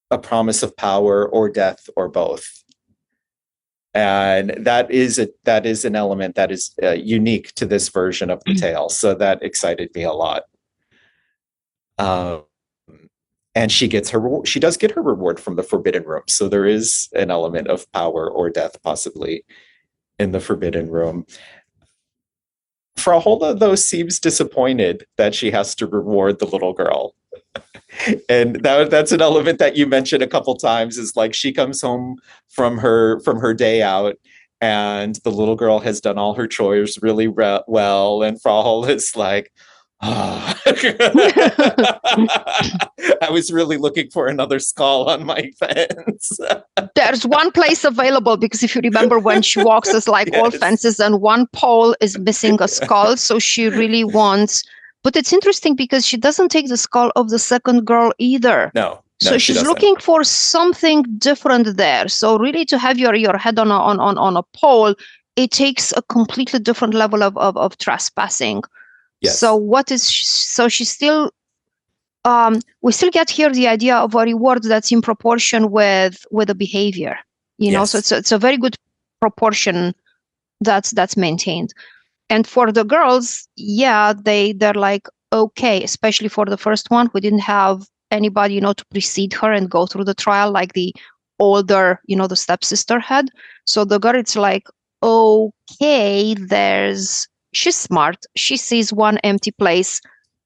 a promise of power or death or both. And that is an element that is unique to this version of the tale. So that excited me a lot. And she does get her reward from the forbidden room. So there is an element of power or death possibly in the forbidden room. Frau Holle, though, seems disappointed that she has to reward the little girl. And that's an element that you mentioned a couple times, is like she comes home from her day out and the little girl has done all her chores really well. And Frau Holle is like, oh. I was really looking for another skull on my fence. There's one place available, because if you remember when she walks, there's like all fences and one pole is missing a skull. So she really wants, but it's interesting because she doesn't take the skull of the second girl either. No, so she's looking for something different there. So really to have your head on a pole, it takes a completely different level of trespassing. Yes. So she's still, we still get here the idea of a reward that's in proportion with the behavior, know. So it's a very good proportion that's maintained. And for the girls, yeah, they're like, okay, especially for the first one, we didn't have anybody, to precede her and go through the trial like the older, the stepsister had. So the girl, it's like, okay, she's smart. She sees one empty place.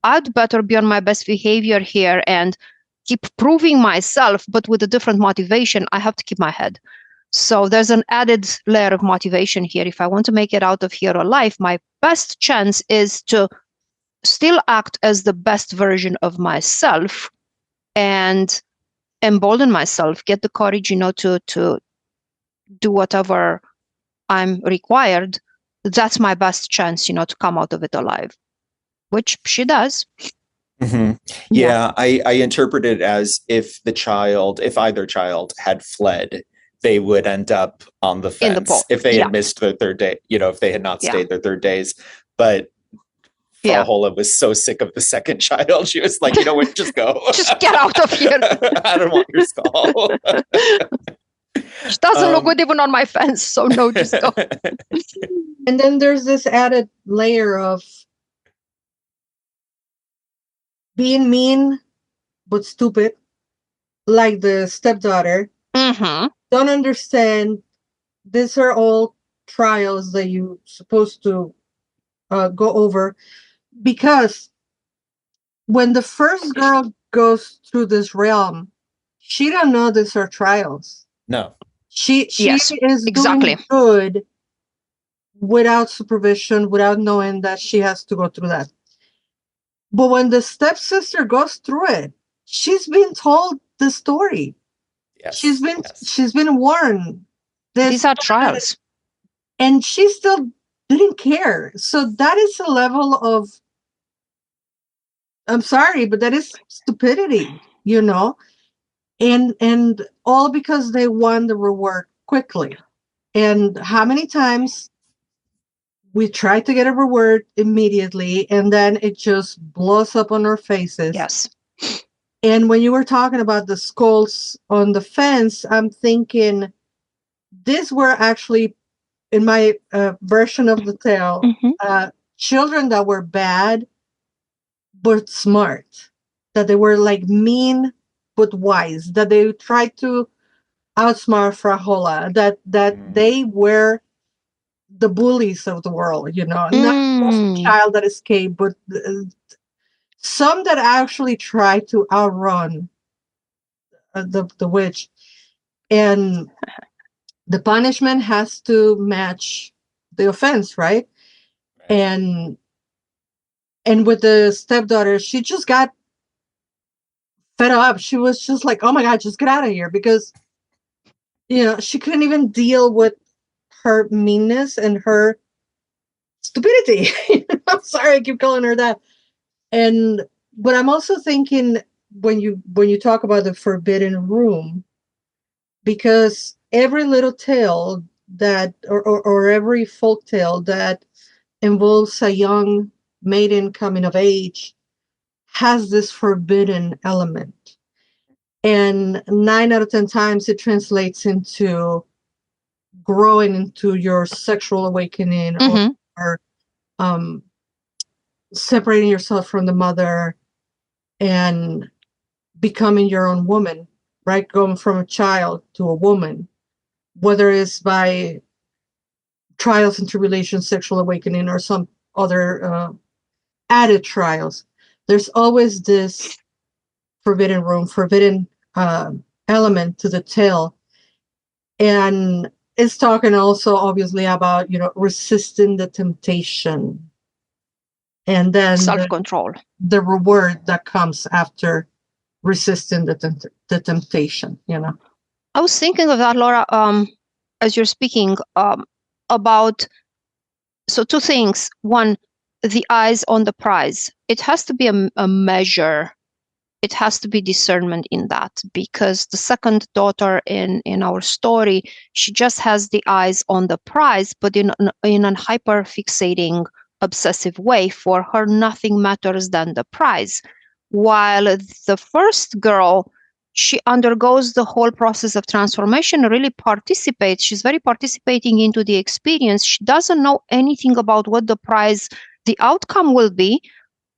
I'd better be on my best behavior here and keep proving myself, but with a different motivation. I have to keep my head. So there's an added layer of motivation here. If I want to make it out of here alive, my best chance is to still act as the best version of myself and embolden myself, get the courage, to do whatever I'm required, that's my best chance, to come out of it alive, which she does. Mm-hmm. Yeah, I interpret it as if either child had fled, they would end up on the In the fence pole. if they had missed their third day, if they had not stayed their third days. But Frau Holle was so sick of the second child, she was like, you know what, just go. Just get out of here. I don't want your skull. She doesn't look good even on my fence, so no, just go. And then there's this added layer of being mean but stupid, like the stepdaughter. Mm-hmm. Don't understand. These are all trials that you're supposed to go over, because when the first girl goes through this realm, she don't know these are trials. No. She is exactly doing good without supervision, without knowing that she has to go through that. But when the stepsister goes through it, she's been told the story. Yes. She's been warned. These are trials. And she still didn't care. So that is a level of, I'm sorry, but that is stupidity, and all because they want the reward quickly. And how many times we try to get a reward immediately, and then it just blows up on our faces. Yes. And when you were talking about the skulls on the fence, I'm thinking these were actually, in my version of the tale, children that were bad but smart, that they were like mean but wise, that they tried to outsmart Frau Holle, that they were the bullies of the world, not just a child that escaped, but some that actually tried to outrun the witch. And the punishment has to match the offense, right? And with the stepdaughter, she just got fed up. She was just like, oh my God, just get out of here. Because, she couldn't even deal with her meanness and her stupidity. I'm sorry, I keep calling her that. But I'm also thinking when you talk about the forbidden room, because every little tale that, or every folk tale that involves a young maiden coming of age has this forbidden element. And 9 out of 10 times it translates into growing into your sexual awakening, or separating yourself from the mother and becoming your own woman, right? Going from a child to a woman, whether it's by trials and tribulations, sexual awakening, or some other added trials. There's always this forbidden room, forbidden element to the tale. And it's talking also obviously about, resisting the temptation. And then self-control. The reward that comes after resisting the temptation, I was thinking of that, Laura, as you're speaking about, so 2 things. One, the eyes on the prize. It has to be a measure. It has to be discernment in that, because the second daughter in our story, she just has the eyes on the prize, but in a hyper fixating, obsessive way. For her, nothing matters than the prize. While the first girl, she undergoes the whole process of transformation, really participates. She's very participating into the experience. She doesn't know anything about what the prize, the outcome will be.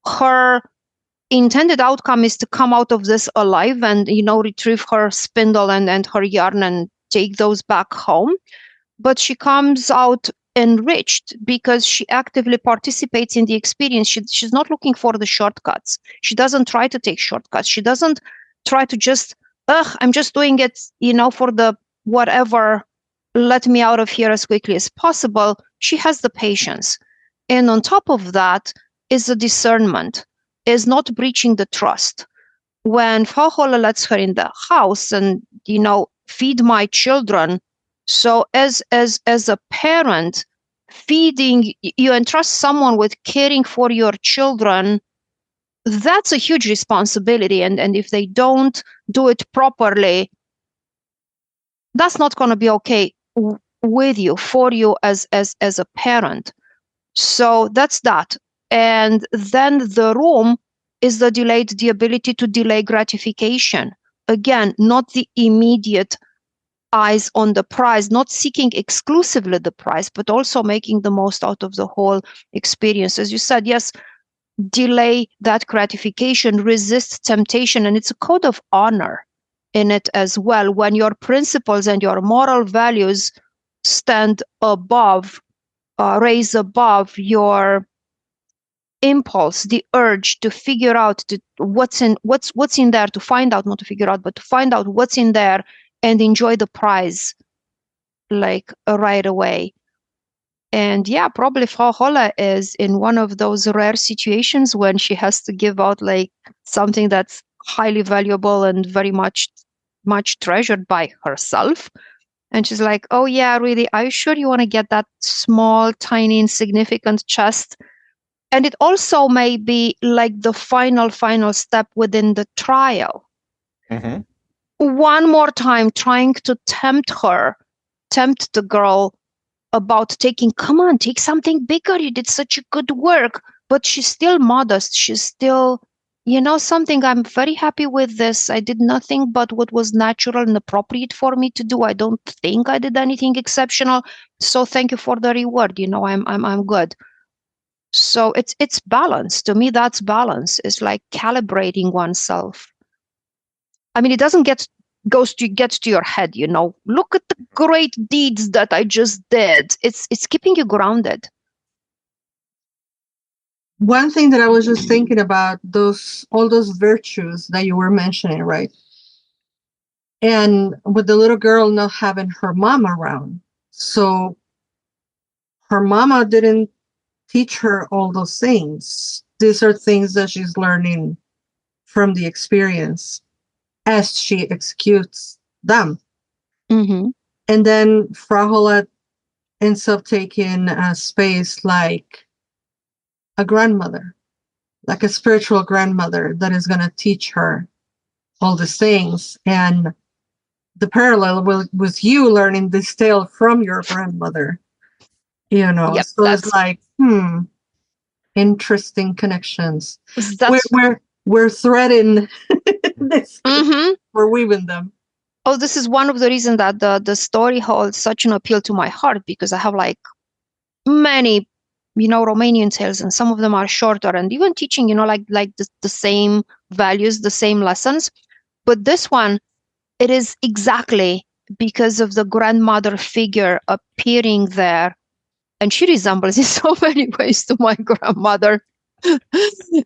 Her intended outcome is to come out of this alive and, retrieve her spindle and her yarn and take those back home. But she comes out enriched because she actively participates in the experience. She's not looking for the shortcuts. She doesn't try to take shortcuts. She doesn't try to just, I'm just doing it, for the whatever, let me out of here as quickly as possible. She has the patience. And on top of that is the discernment, is not breaching the trust. When Frau Holle lets her in the house and, feed my children, So as a parent, you entrust someone with caring for your children, that's a huge responsibility. And if they don't do it properly, that's not going to be okay with you, for you as a parent. So that's that. And then the room is the ability to delay gratification. Again, not the immediate eyes on the prize, not seeking exclusively the prize, but also making the most out of the whole experience. As you said, yes, delay that gratification, resist temptation, and it's a code of honor in it as well. When your principles and your moral values stand above, raise above your impulse, the urge to figure out what's in there, to find out, not to figure out, but to find out what's in there and enjoy the prize like right away. And yeah, probably Frau Holle is in one of those rare situations when she has to give out like something that's highly valuable and very much treasured by herself. And she's like, oh yeah, really, are you sure you want to get that small, tiny, insignificant chest? And it also may be like the final step within the trial. Mm-hmm. One more time, trying to tempt the girl about come on, take something bigger. You did such a good work. But she's still modest. She's still, something, I'm very happy with this. I did nothing but what was natural and appropriate for me to do. I don't think I did anything exceptional. So thank you for the reward. I'm good. So it's balance. To me, that's balance. It's like calibrating oneself. I mean, it doesn't get to your head, Look at the great deeds that I just did. It's keeping you grounded. One thing that I was just thinking about, all those virtues that you were mentioning, right? And with the little girl not having her mom around. So her mama didn't teach her all those things. These are things that she's learning from the experience as she executes them. Mm-hmm. And then Frau Holle ends up taking a space like a grandmother, like a spiritual grandmother that is going to teach her all these things. And the parallel with you learning this tale from your grandmother, Yep, so it's like, interesting connections. We're threading this. Mm-hmm. We're weaving them. Oh, this is one of the reasons that the story holds such an appeal to my heart, because I have like many, Romanian tales, and some of them are shorter and even teaching, like the same values, the same lessons. But this one, it is exactly because of the grandmother figure appearing there. And she resembles in so many ways to my grandmother.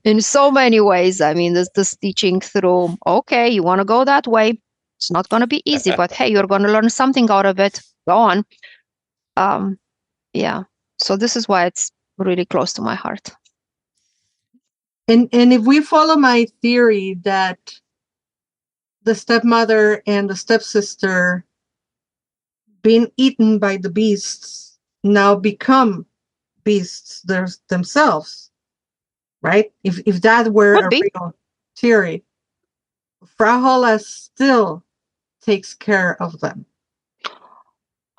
In so many ways. I mean, this teaching through, okay, you want to go that way. It's not going to be easy, but hey, you're going to learn something out of it. Go on. Yeah. So this is why it's really close to my heart. And if we follow my theory that the stepmother and the stepsister being eaten by the beasts now become beasts themselves, right? If that were a real theory, Frau Holle still takes care of them.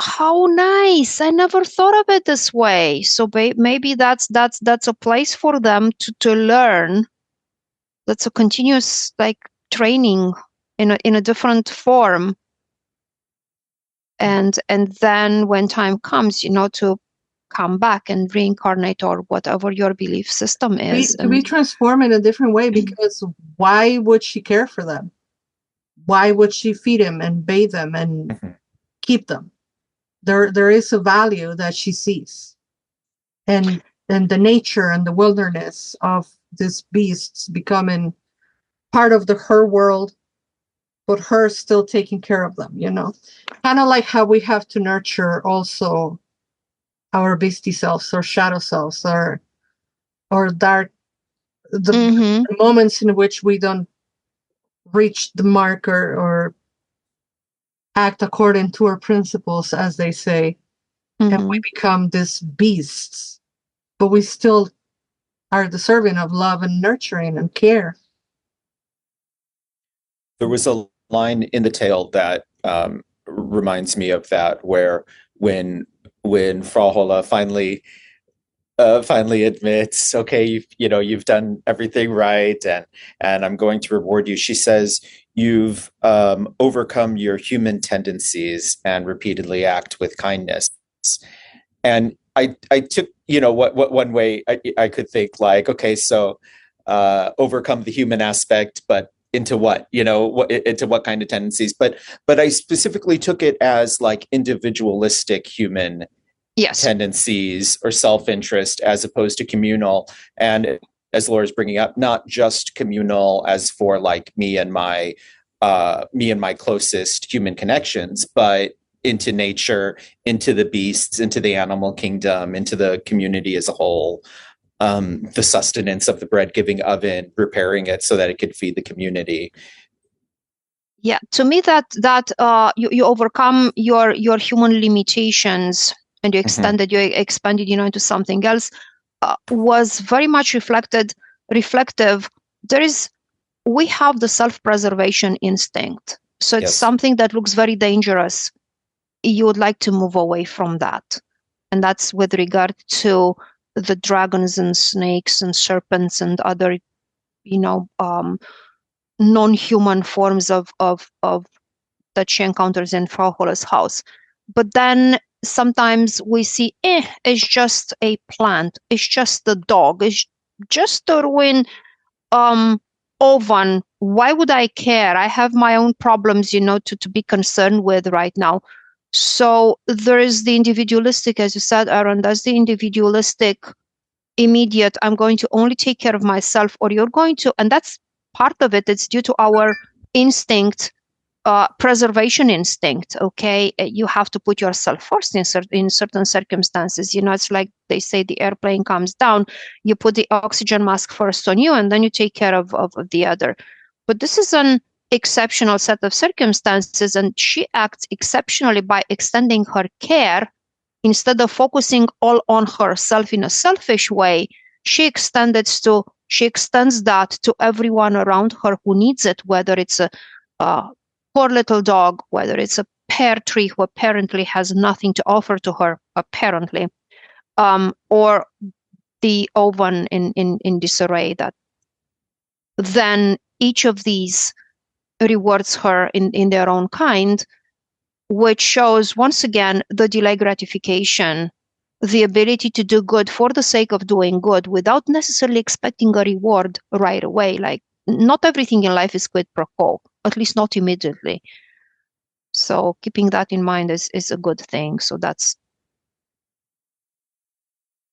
How nice! I never thought of it this way. So maybe that's a place for them to learn. That's a continuous like training in a different form. And then when time comes, to come back and reincarnate, or whatever your belief system is. To be transformed in a different way, because why would she care for them? Why would she feed them and bathe them and keep them? There is a value that she sees. And the nature and the wilderness of these beasts becoming part of her world, but her still taking care of them, Kind of like how we have to nurture also our beastie selves or shadow selves or dark, the moments in which we don't reach the marker or act according to our principles, as they say, and we become these beasts, but we still are deserving of love and nurturing and care. There was a line in the tale that reminds me of that, where when Frau Holle finally admits, okay, you've done everything right, and I'm going to reward you. She says, you've overcome your human tendencies and repeatedly act with kindness. And I took, what one way I could think, like, okay, so overcome the human aspect, but into what, into what kind of tendencies? But I specifically took it as like individualistic human tendencies or self-interest, as opposed to communal. And as Laura's bringing up, not just communal as for like me and my closest human connections, but into nature, into the beasts, into the animal kingdom, into the community as a whole. The sustenance of the bread-giving oven, repairing it so that it could feed the community. Yeah, to me that you overcome your human limitations and you expanded into something else was very much reflective. We have the self-preservation instinct, so it's something that looks very dangerous. You would like to move away from that, and that's with regard to the dragons and snakes and serpents and other, non-human forms of that she encounters in Frau Holle's house. But then sometimes we see, it's just a plant, it's just a dog, it's just a ruined oven. Why would I care? I have my own problems, to be concerned with right now. So there is the individualistic, as you said, Aaron, that's the individualistic, immediate, I'm going to only take care of myself, or you're going to, and that's part of it. It's due to our instinct, preservation instinct. Okay, you have to put yourself first in certain circumstances. It's like they say the airplane comes down, you put the oxygen mask first on you, and then you take care of the other. But this is an exceptional set of circumstances, and she acts exceptionally by extending her care. Instead of focusing all on herself in a selfish way, she extends that to everyone around her who needs it, whether it's a poor little dog, whether it's a pear tree who apparently has nothing to offer to her, apparently, or the oven in disarray. That then each of these rewards her in their own kind, which shows once again the delay gratification, the ability to do good for the sake of doing good without necessarily expecting a reward right away. Like, not everything in life is quid pro quo, at least not immediately. So keeping that in mind is a good thing. So that's.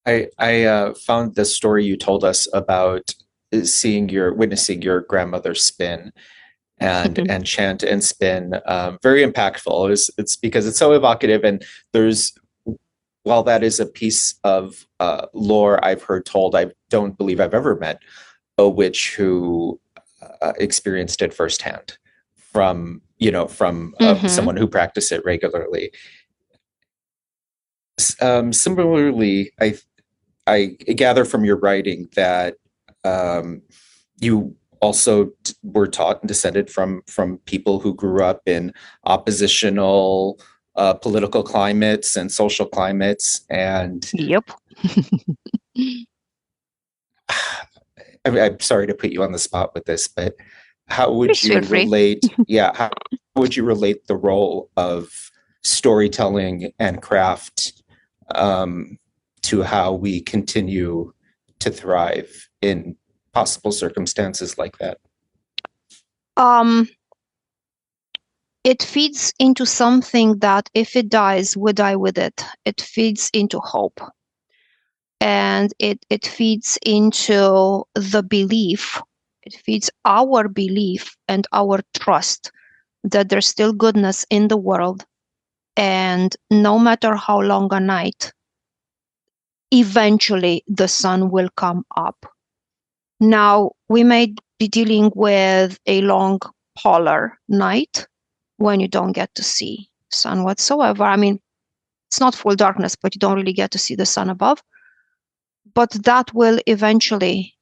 I found the story you told us about witnessing your grandmother spin and chant and spin, very impactful. It's because it's so evocative, and while that is a piece of lore I've heard told, I don't believe I've ever met a witch who experienced it firsthand from someone who practiced it regularly. Similarly, I gather from your writing that you also were taught and descended from people who grew up in oppositional political climates and social climates. And yep. I'm sorry to put you on the spot with this, but how would you relate? How would you relate the role of storytelling and craft to how we continue to thrive in possible circumstances like that? It feeds into something that if it dies, we die with it. It feeds into hope. And it feeds into the belief. It feeds our belief and our trust that there's still goodness in the world. And no matter how long a night, eventually the sun will come up. Now, we may be dealing with a long polar night, when you don't get to see sun whatsoever. I mean, it's not full darkness, but you don't really get to see the sun above. But that will eventually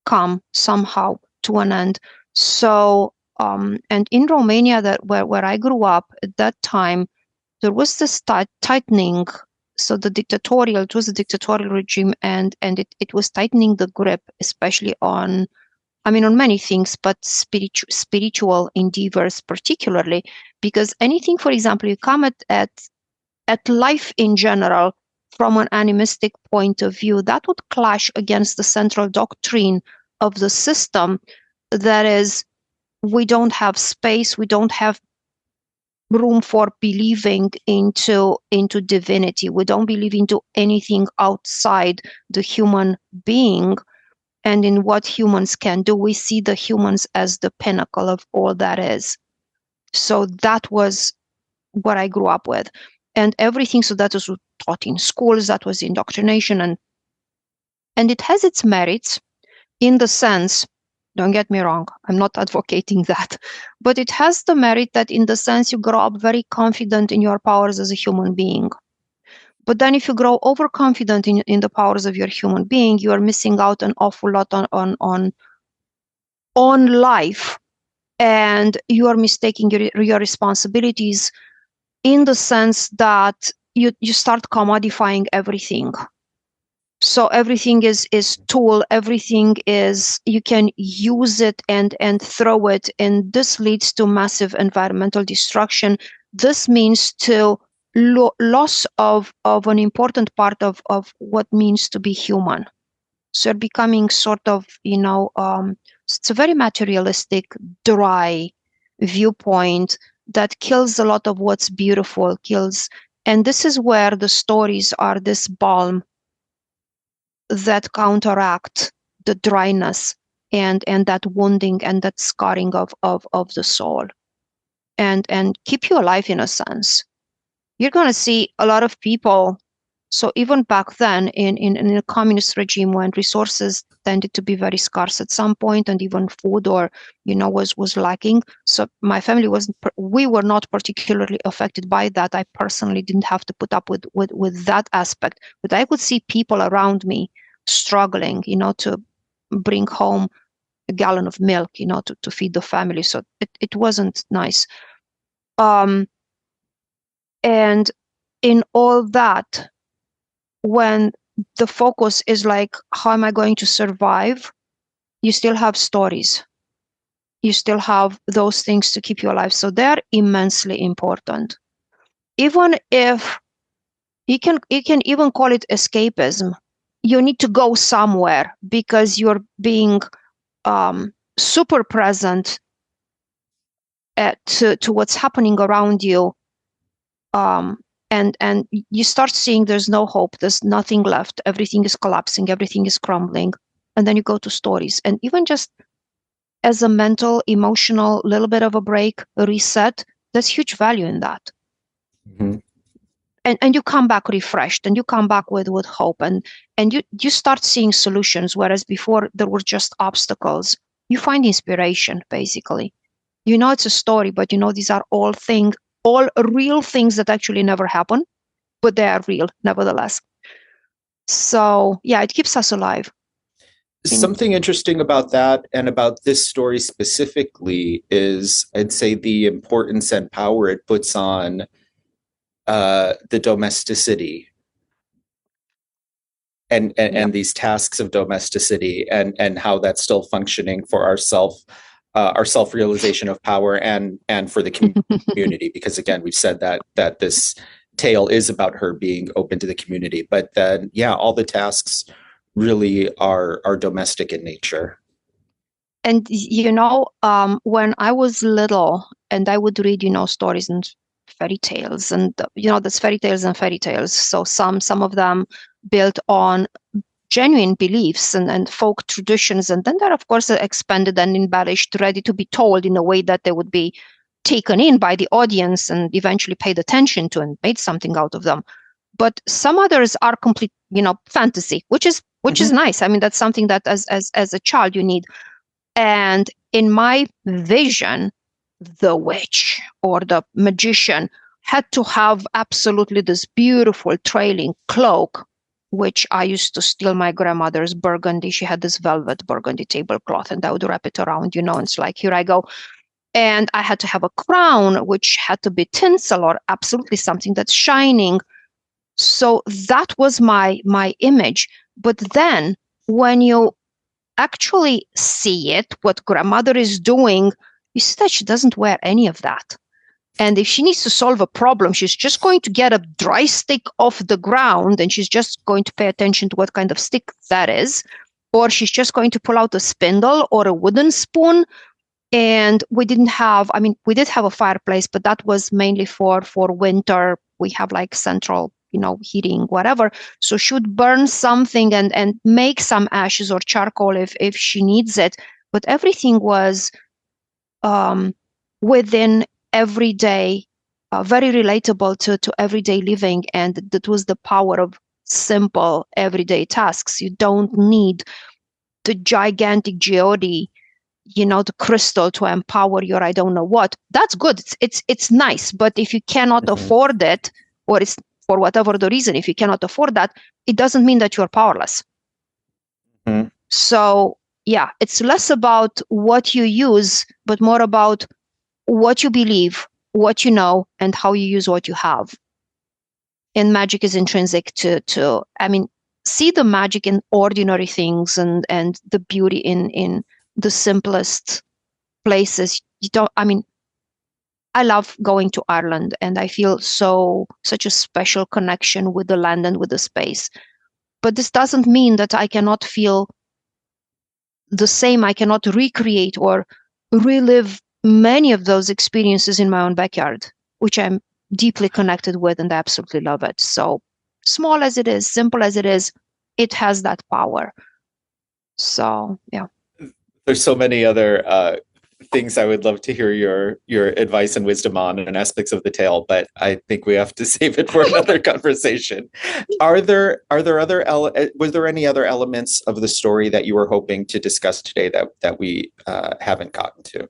come somehow to an end. So, and in Romania, where I grew up at that time, there was this tightening. So it was a dictatorial regime, and it was tightening the grip, especially on many things, but spiritual endeavors particularly, because anything, for example, you come at life in general from an animistic point of view, that would clash against the central doctrine of the system. That is, we don't have space, we don't have room for believing into divinity. We don't believe into anything outside the human being and in what humans can do. We see the humans as the pinnacle of all that is. So that was what I grew up with. And everything, so that was taught in schools, that was indoctrination, and it has its merits in the sense, don't get me wrong, I'm not advocating that, but it has the merit that in the sense you grow up very confident in your powers as a human being. But then if you grow overconfident in the powers of your human being, you are missing out an awful lot on life, and you are mistaking your responsibilities in the sense that you start commodifying everything. So everything is tool, everything is, you can use it and throw it, and this leads to massive environmental destruction. This means to loss of an important part of what means to be human. So you're becoming sort of, it's a very materialistic, dry viewpoint that kills a lot of what's beautiful, and this is where the stories are this balm that counteract the dryness and that wounding and that scarring of the soul, and keep you alive in a sense. You're going to see a lot of people. So even back then in a communist regime, when resources tended to be very scarce at some point, and even food was lacking. So my family we were not particularly affected by that. I personally didn't have to put up with that aspect, but I could see people around me struggling, to bring home a gallon of milk, to feed the family. So it wasn't nice. And in all that, when the focus is like, how am I going to survive? You still have stories. You still have those things to keep you alive. So they're immensely important. Even if you can even call it escapism, you need to go somewhere because you're being super present to what's happening around you. And you start seeing there's no hope, there's nothing left, everything is collapsing, everything is crumbling. And then you go to stories. And even just as a mental, emotional, little bit of a break, a reset, there's huge value in that. Mm-hmm. And you come back refreshed, and you come back with hope, and you start seeing solutions, whereas before there were just obstacles. You find inspiration, basically. It's a story, but these are all real things that actually never happen, but they are real nevertheless. So yeah, it keeps us alive. Something interesting about that, and about this story specifically, is I'd say the importance and power it puts on the domesticity and these tasks of domesticity, and how that's still functioning for our self-realization of power and for the community. Because again, we've said that this tale is about her being open to the community, but then all the tasks really are domestic in nature. And when I was little, and I would read stories and fairy tales, and there's fairy tales. So some of them built on genuine beliefs and folk traditions, and then they're of course expanded and embellished, ready to be told in a way that they would be taken in by the audience and eventually paid attention to and made something out of them. But some others are complete, fantasy, which is nice. I mean, that's something that as a child you need. And in my vision, the witch or the magician had to have absolutely this beautiful trailing cloak, which I used to steal my grandmother's burgundy. She had this velvet burgundy tablecloth, and I would wrap it around, and it's like, here I go. And I had to have a crown, which had to be tinsel or absolutely something that's shining. So that was my image. But then when you actually see it, what grandmother is doing, you see that she doesn't wear any of that. And if she needs to solve a problem, she's just going to get a dry stick off the ground, and she's just going to pay attention to what kind of stick that is. Or she's just going to pull out a spindle or a wooden spoon. And we did have a fireplace, but that was mainly for winter. We have like central, heating, whatever. So she would burn something and make some ashes or charcoal if she needs it. But everything was within everyday, very relatable to everyday living. And that was the power of simple everyday tasks. You don't need the gigantic geode, the crystal to empower your I don't know what. That's good. It's nice. But if you cannot afford it, or it's for whatever the reason, if you cannot afford that, it doesn't mean that you're powerless. So yeah, it's less about what you use, but more about what you believe, what you know, and how you use what you have. And magic is intrinsic to see the magic in ordinary things and the beauty in the simplest places. I love going to Ireland, and I feel such a special connection with the land and with the space. But this doesn't mean that I cannot feel the same. I cannot recreate or relive many of those experiences in my own backyard, which I'm deeply connected with, and I absolutely love it. So small as it is, simple as it is, it has that power. So yeah. There's so many other things I would love to hear your advice and wisdom on and aspects of the tale, but I think we have to save it for another conversation. Was there any other elements of the story that you were hoping to discuss today that we haven't gotten to?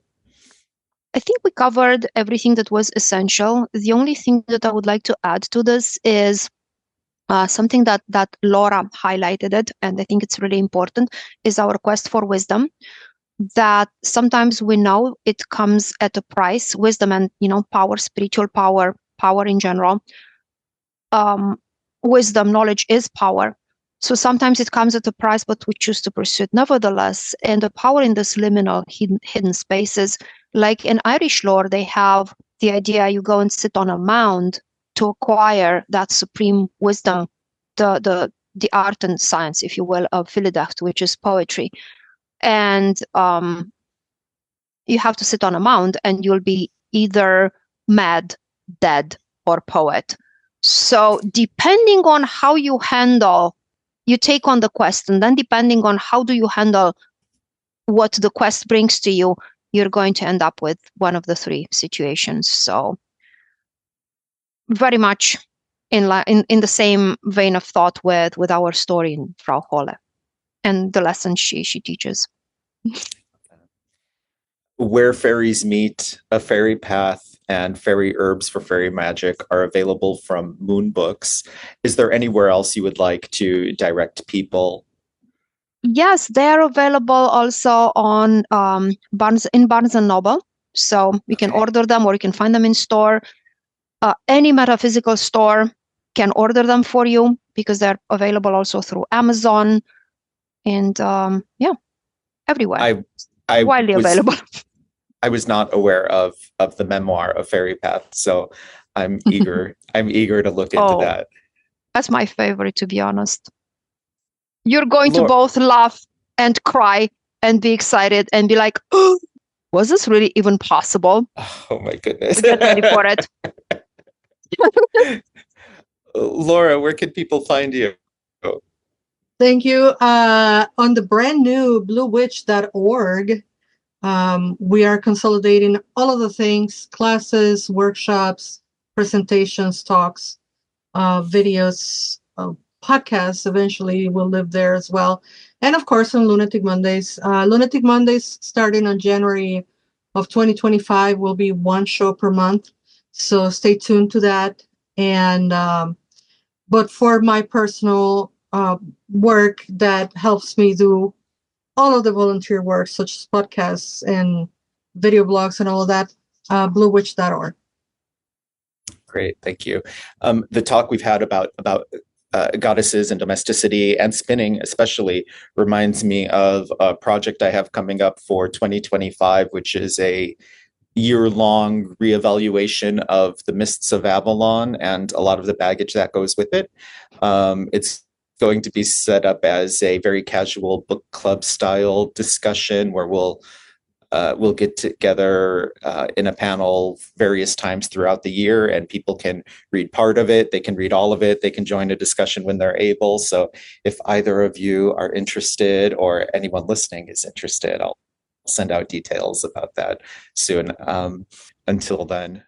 I think we covered everything that was essential. The only thing that I would like to add to this is something that Laura highlighted it, and I think it's really important, is our quest for wisdom. That sometimes we know it comes at a price, wisdom and power, spiritual power in general. Wisdom, knowledge is power. So sometimes it comes at a price, but we choose to pursue it nevertheless. And the power in this liminal hidden spaces, like in Irish lore, they have the idea you go and sit on a mound to acquire that supreme wisdom, the art and science, if you will, of Philidacht, which is poetry. And you have to sit on a mound, and you'll be either mad, dead, or poet. So depending on how you take on the quest, and then depending on how do you handle what the quest brings to you, you're going to end up with one of the three situations. So very much in the same vein of thought with our story in Frau Holle and the lessons she teaches. Where Fairies Meet, A Fairy Path, and Fairy Herbs for Fairy Magic are available from Moon Books. Is there anywhere else you would like to direct people? Yes, they're available also on Barnes and Noble. So you can order them, or you can find them in store. Any metaphysical store can order them for you, because they're available also through Amazon, and everywhere. Widely available. I was not aware of the memoir of Fairy Path, so I'm eager. I'm eager to look into that. That's my favorite, to be honest. You're going to both laugh and cry and be excited and be like, "Oh, was this really even possible?" Oh my goodness! Get ready for it. Laura, where can people find you? Thank you. On the brand new bluewitch.org, we are consolidating all of the things: classes, workshops, presentations, talks, videos, podcasts. Eventually will live there as well. And of course on Lunatic Mondays. Lunatic Mondays starting on January of 2025 will be one show per month. So stay tuned to that. And but for my personal work that helps me do all of the volunteer work, such as podcasts and video blogs and all of that, bluewitch.org. Great, thank you. The talk we've had about goddesses and domesticity and spinning especially reminds me of a project I have coming up for 2025, which is a year-long reevaluation of the Mists of Avalon and a lot of the baggage that goes with it. It's going to be set up as a very casual book club style discussion where we'll get together in a panel various times throughout the year, and people can read part of it, they can read all of it, they can join a discussion when they're able. So if either of you are interested or anyone listening is interested, I'll send out details about that soon. Until then,